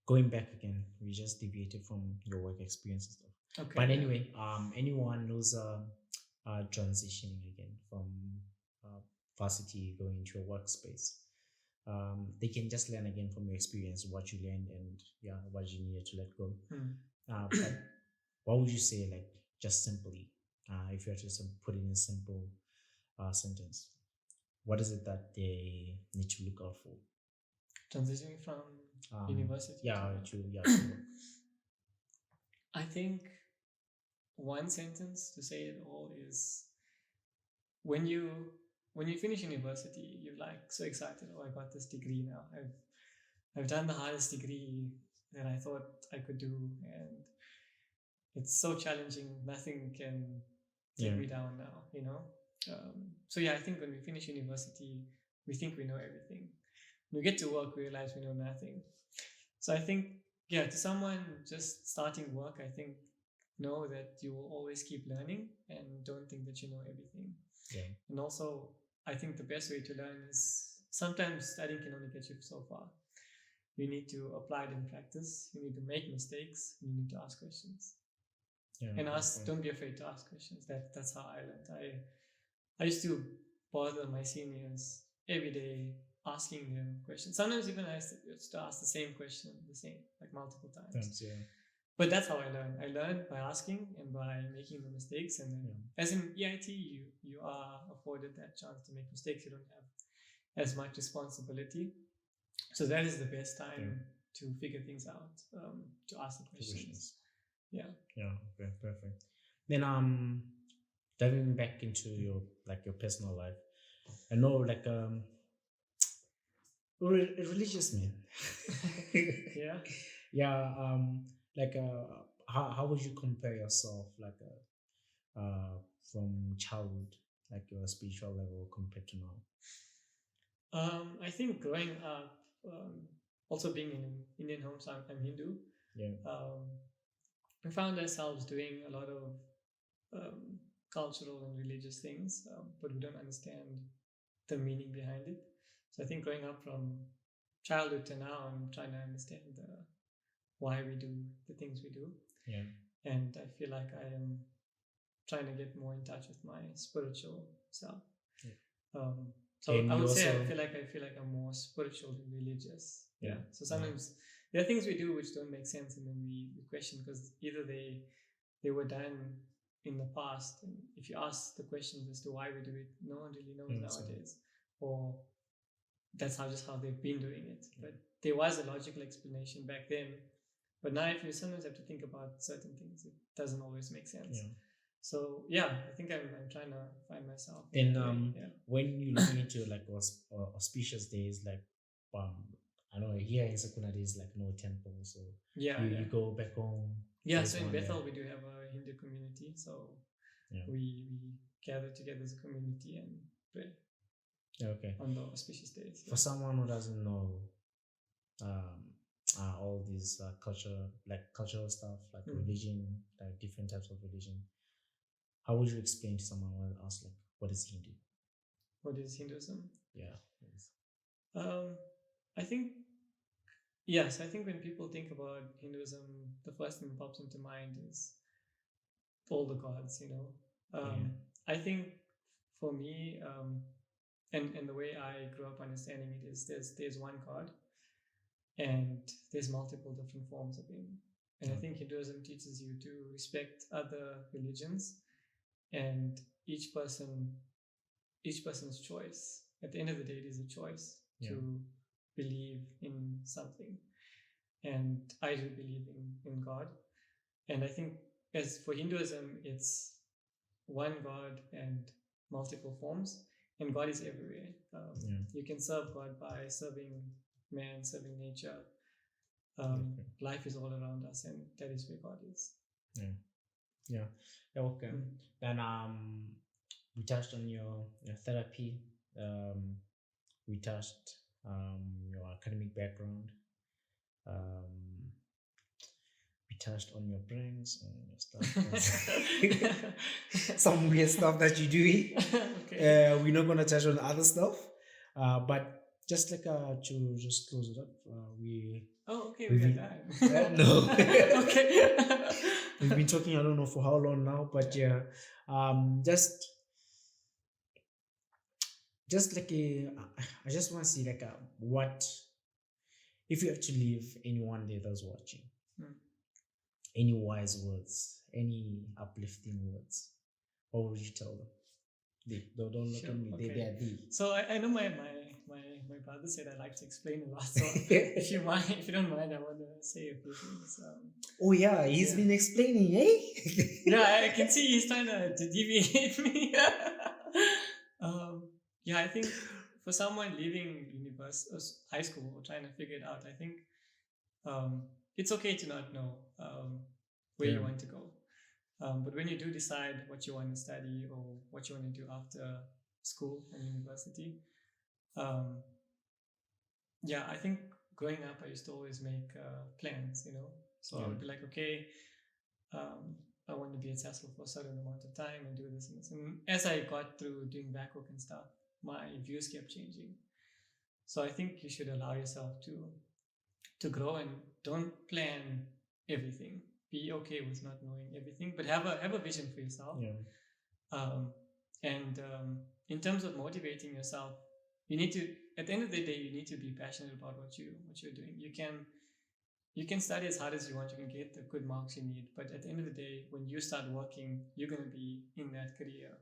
going back again, we just deviated from your work experience and stuff. Okay. But anyway, anyone knows transitioning again from varsity going into a workspace, they can just learn again from your experience what you learned and what you needed to let go. But what would you say, like, just simply, if you had to put it in a simple sentence, what is it that they need to look out for? Transitioning from university. I think one sentence to say it all is when you finish university, you're like so excited. Oh, I got this degree now. I've done the hardest degree that I thought I could do, and it's so challenging. Nothing can take me down now. So I think when we finish university, we think we know everything. When we get to work, we realize we know nothing. So I think, to someone just starting work, I think know that you will always keep learning and don't think that you know everything. Yeah. And also, I think the best way to learn is sometimes studying can only get you so far. You need to apply it in practice. You need to make mistakes. You need to ask questions. And don't be afraid to ask questions. That's how I learned. I used to bother my seniors every day, asking them questions. Sometimes even I used to ask the same question, like multiple times. But that's how I learn. I learn by asking and by making the mistakes. And then, as in EIT, you are afforded that chance to make mistakes. You don't have as much responsibility. So that is the best time to figure things out, to ask the questions. Yeah. Okay, perfect. Then diving back into your personal life, I know like a religious man. How would you compare yourself from childhood, like your spiritual level compared to now? I think growing up, also being in an Indian home, so I'm Hindu. Yeah. We found ourselves doing a lot of cultural and religious things, but we don't understand the meaning behind it. So I think growing up from childhood to now, I'm trying to understand why we do the things we do. Yeah. And I feel like I am trying to get more in touch with my spiritual self. Yeah. So And I would you say also- I feel like I'm more spiritual than religious. Yeah. So sometimes there are things we do which don't make sense, and then we question because either they were done in the past, and if you ask the questions as to why we do it, no one really knows nowadays, or that's how they've been doing it. But there was a logical explanation back then. But now, if you sometimes have to think about certain things, it doesn't always make sense. Yeah. So yeah, I think I'm trying to find myself. And yeah. when you're looking into like auspicious days, like I know here in Sakuna there's like no temple, so you go back home. Yeah, so in Bethel we do have a Hindu community, so we gather together as a community and pray. Okay. On the auspicious days. For someone who doesn't know all these cultural stuff, like religion, like different types of religion, how would you explain to someone who asks like, what is Hindu? What is Hinduism? Yeah. I think yes. I think when people think about Hinduism, the first thing that pops into mind is all the gods. I think for me, and the way I grew up understanding it is there's one God, and there's multiple different forms of him. And I think Hinduism teaches you to respect other religions, and each person's choice. At the end of the day, it is a choice to believe in something. And I do believe in God. And I think as for Hinduism, it's one God and multiple forms. And God is everywhere. You can serve God by serving man, serving nature. Life is all around us, and that is where God is. Okay. Then we touched on your therapy. We touched your academic background. We touched on your pranks and your stuff. Some weird stuff that you do. Okay. We're not gonna touch on other stuff. But just like to just close it up, we got time. no. Okay. We've been talking, I don't know for how long now, but just like I just want to see like what if you have to leave anyone there that's watching, any wise words, any uplifting words, what would you tell them? Don't look at me. They are deep. So I know my brother said I like to explain a lot. So if you don't mind, I want to say a few things. Oh yeah, he's been explaining, eh? Yeah, I can see he's trying to deviate me. I think for someone leaving high school or trying to figure it out, I think it's okay to not know where you want to go. But when you do decide what you want to study or what you want to do after school and university, I think growing up, I used to always make plans, So I would be like, okay, I want to be at Sasol for a certain amount of time and do this and this. And as I got through doing backwork and stuff, my views kept changing. So I think you should allow yourself to grow and don't plan everything. Be okay with not knowing everything, but have a vision for yourself. In terms of motivating yourself, you need to, at the end of the day, you need to be passionate about what you're doing. You can study as hard as you want, you can get the good marks you need, but at the end of the day, when you start working, you're going to be in that career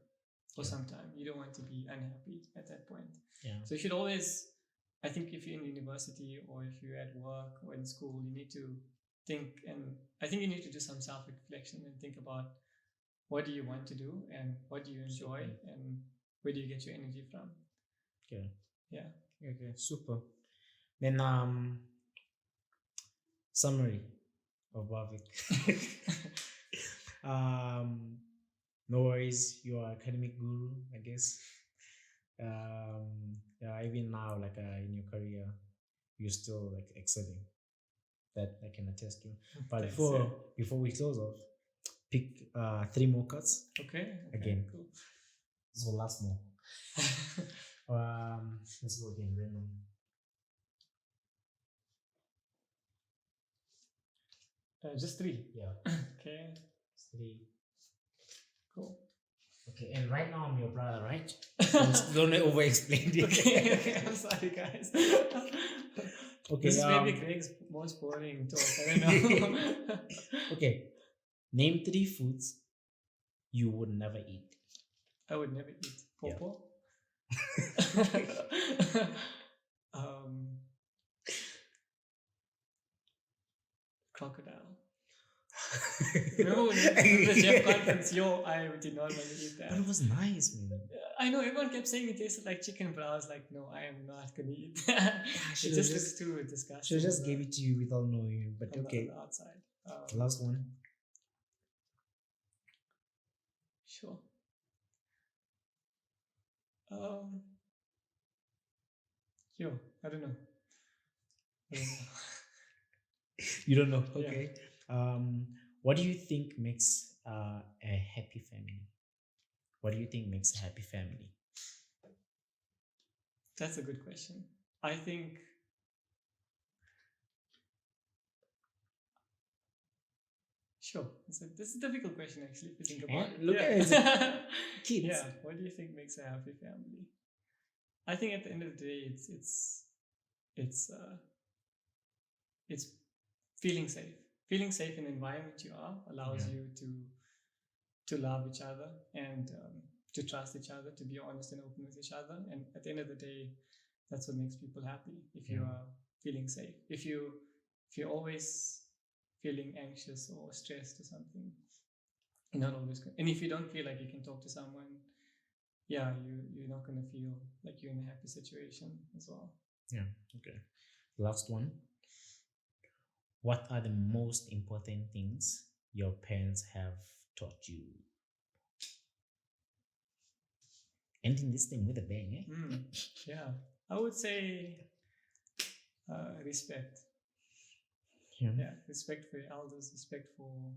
for some time. You don't want to be unhappy at that point. So you should always, I think if you're in university or if you're at work or in school, you need to think, and I think you need to do some self-reflection and think about what do you want to do and what do you enjoy and where do you get your energy from. Okay, super. Then summary of Bhavik. No worries, you are academic guru, I guess. Even now, like in your career, you're still like excelling. that I can attest to. But Thanks, before we close off, pick 3 more cards. Okay. Again. Cool. This will last more. Let's go again. Random. Just 3. Yeah. Okay. 3. Cool. Okay, and right now I'm your brother, right? Don't over explain it. Okay, I'm sorry, guys. Okay, This is maybe Greg's most boring talk. I don't know. Okay, name 3 foods you would never eat. I would never eat Yeah. popo. Crocodile. Remember when the chef conference? I did not want to eat But that. it was nice, man. I know everyone kept saying it tasted like chicken, but I was like, no, I am not gonna eat that. It should've just just- looks too disgusting. Should just gave it to you without knowing, but on okay. the outside. Last one. Sure. Yo, I don't know. You don't know. Yeah. Okay. What do you think makes a happy family? What do you think makes a happy family? That's a good question. I think sure. This is a difficult question actually if you think about it. Look Yeah. at it. Kids. Yeah. What do you think makes a happy family? I think at the end of the day, it's feeling safe. Feeling safe in the environment you are allows Yeah. you to love each other and to trust each other, to be honest and open with each other. And at the end of the day, that's what makes people happy. If you Yeah. are feeling safe, if you're always feeling anxious or stressed or something, you're not always good. And if you don't feel like you can talk to someone, yeah, you're not going to feel like you're in a happy situation as well. Yeah. Okay. Last one. What are the most important things your parents have taught you? Ending this thing with a bang, eh? Yeah, I would say respect. Yeah. Yeah, respect for your elders, respect for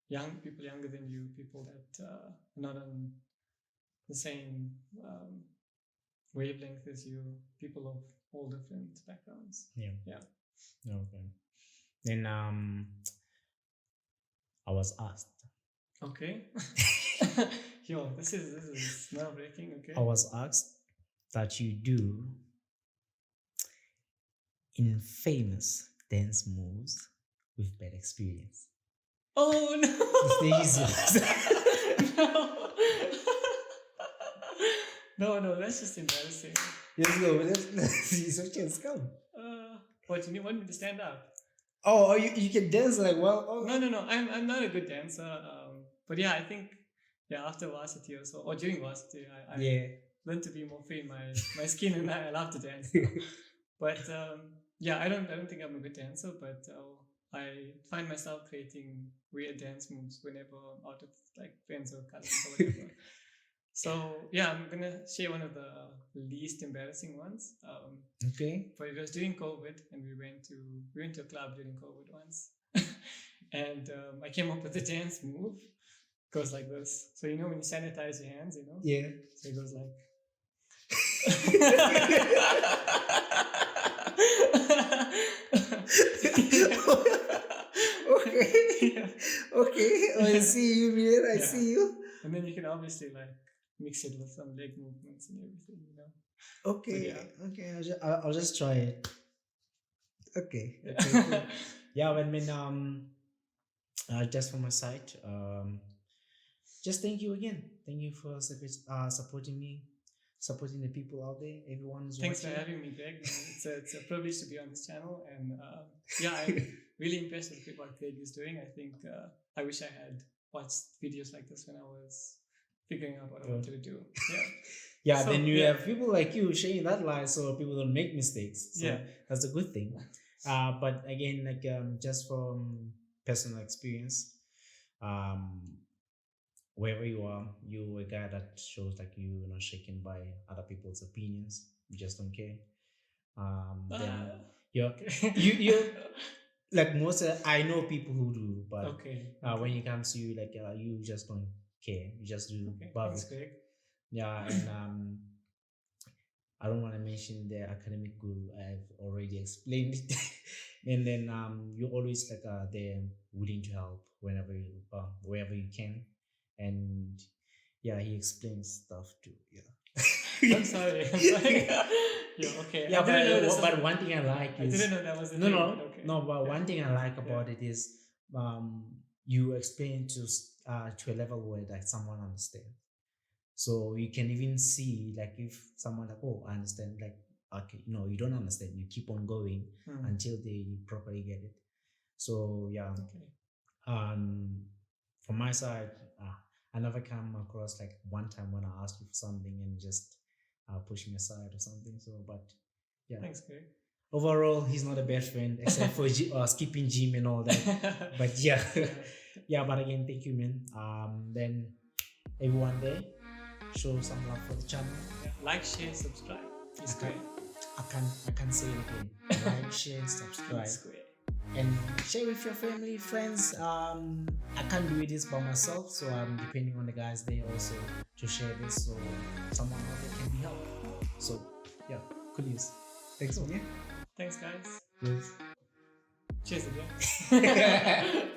young people younger than you, people that are not on the same wavelength as you, people of all different backgrounds. Yeah. Yeah. Okay. Then I was asked. Okay. Yo, this is nerve wracking. Okay. I was asked that you do infamous dance moves with bad experience. Oh no! The stage is yours. No, that's just embarrassing. Let's go. Let's see. So chance come. What you want me to stand up? Oh, you can dance like well. Oh. No. I'm not a good dancer. But yeah, I think after varsity or so, or during varsity, I learned to be more free in my skin, and I love to dance now. But I don't think I'm a good dancer, but I find myself creating weird dance moves whenever I'm out with like friends or cousins or whatever. So yeah, I'm gonna share one of the least embarrassing ones. Okay. But it was during COVID, and we went to a club during COVID once, and I came up with a dance move. It goes like this. So when you sanitize your hands, Yeah. So it goes like. Okay. Yeah. Okay. Oh, I see you, man. I Yeah. see you. And then you can obviously like mix it with some leg movements and everything, Okay. Yeah. Okay. I'll just try it. Okay. Cool. Yeah. Just from my side, just thank you again. Thank you for supporting me, supporting the people out there. Everyone's Thanks for watching. having me, Greg. It's a privilege to be on this channel, and I'm really impressed with what Greg is doing. I think I wish I had watched videos like this when I was figuring out what I wanted to do. Yeah. Yeah, So, then you yeah. have people like you sharing that light so people don't make mistakes. So Yeah. that's a good thing. But again, just from personal experience, wherever you are, you're a guy that shows like you're not shaken by other people's opinions. You just don't care. Then you're like most, I know people who do, but Okay. when it comes to you, like you just don't care. You just do Okay. Bhavik. That's great. Yeah, and I don't want to mention the academic guru. I've already explained it. And then you're always like there, willing to help whenever you wherever you can. And yeah, he explains stuff too. Yeah. I'm sorry. Yeah. Okay. Yeah, I didn't know this but one thing I like I is didn't know that was a no, thing, no, but okay. no. But one thing I like about it is you explain to a level where like someone understands. So you can even see like if someone like, oh, I understand, like, okay, no, you don't understand. You keep on going until they properly get it. So yeah, Okay. from my side, I never come across like one time when I asked you for something and just push me aside or something. So, but yeah, Thanks, Greg. overall, he's not a bad friend except for skipping gym and all that. But yeah, yeah. But again, thank you, man. Then everyone there, show some love for the channel. Yeah. Like, share, subscribe. It's great. I can't say it again. Like, share, subscribe, It's great. and share with your family, friends. I can't do this by myself, so I'm depending on the guys there also to share this, so someone out there can be helped. So yeah, cool news. Thanks, man. Thanks, guys. Yes. Cheers again.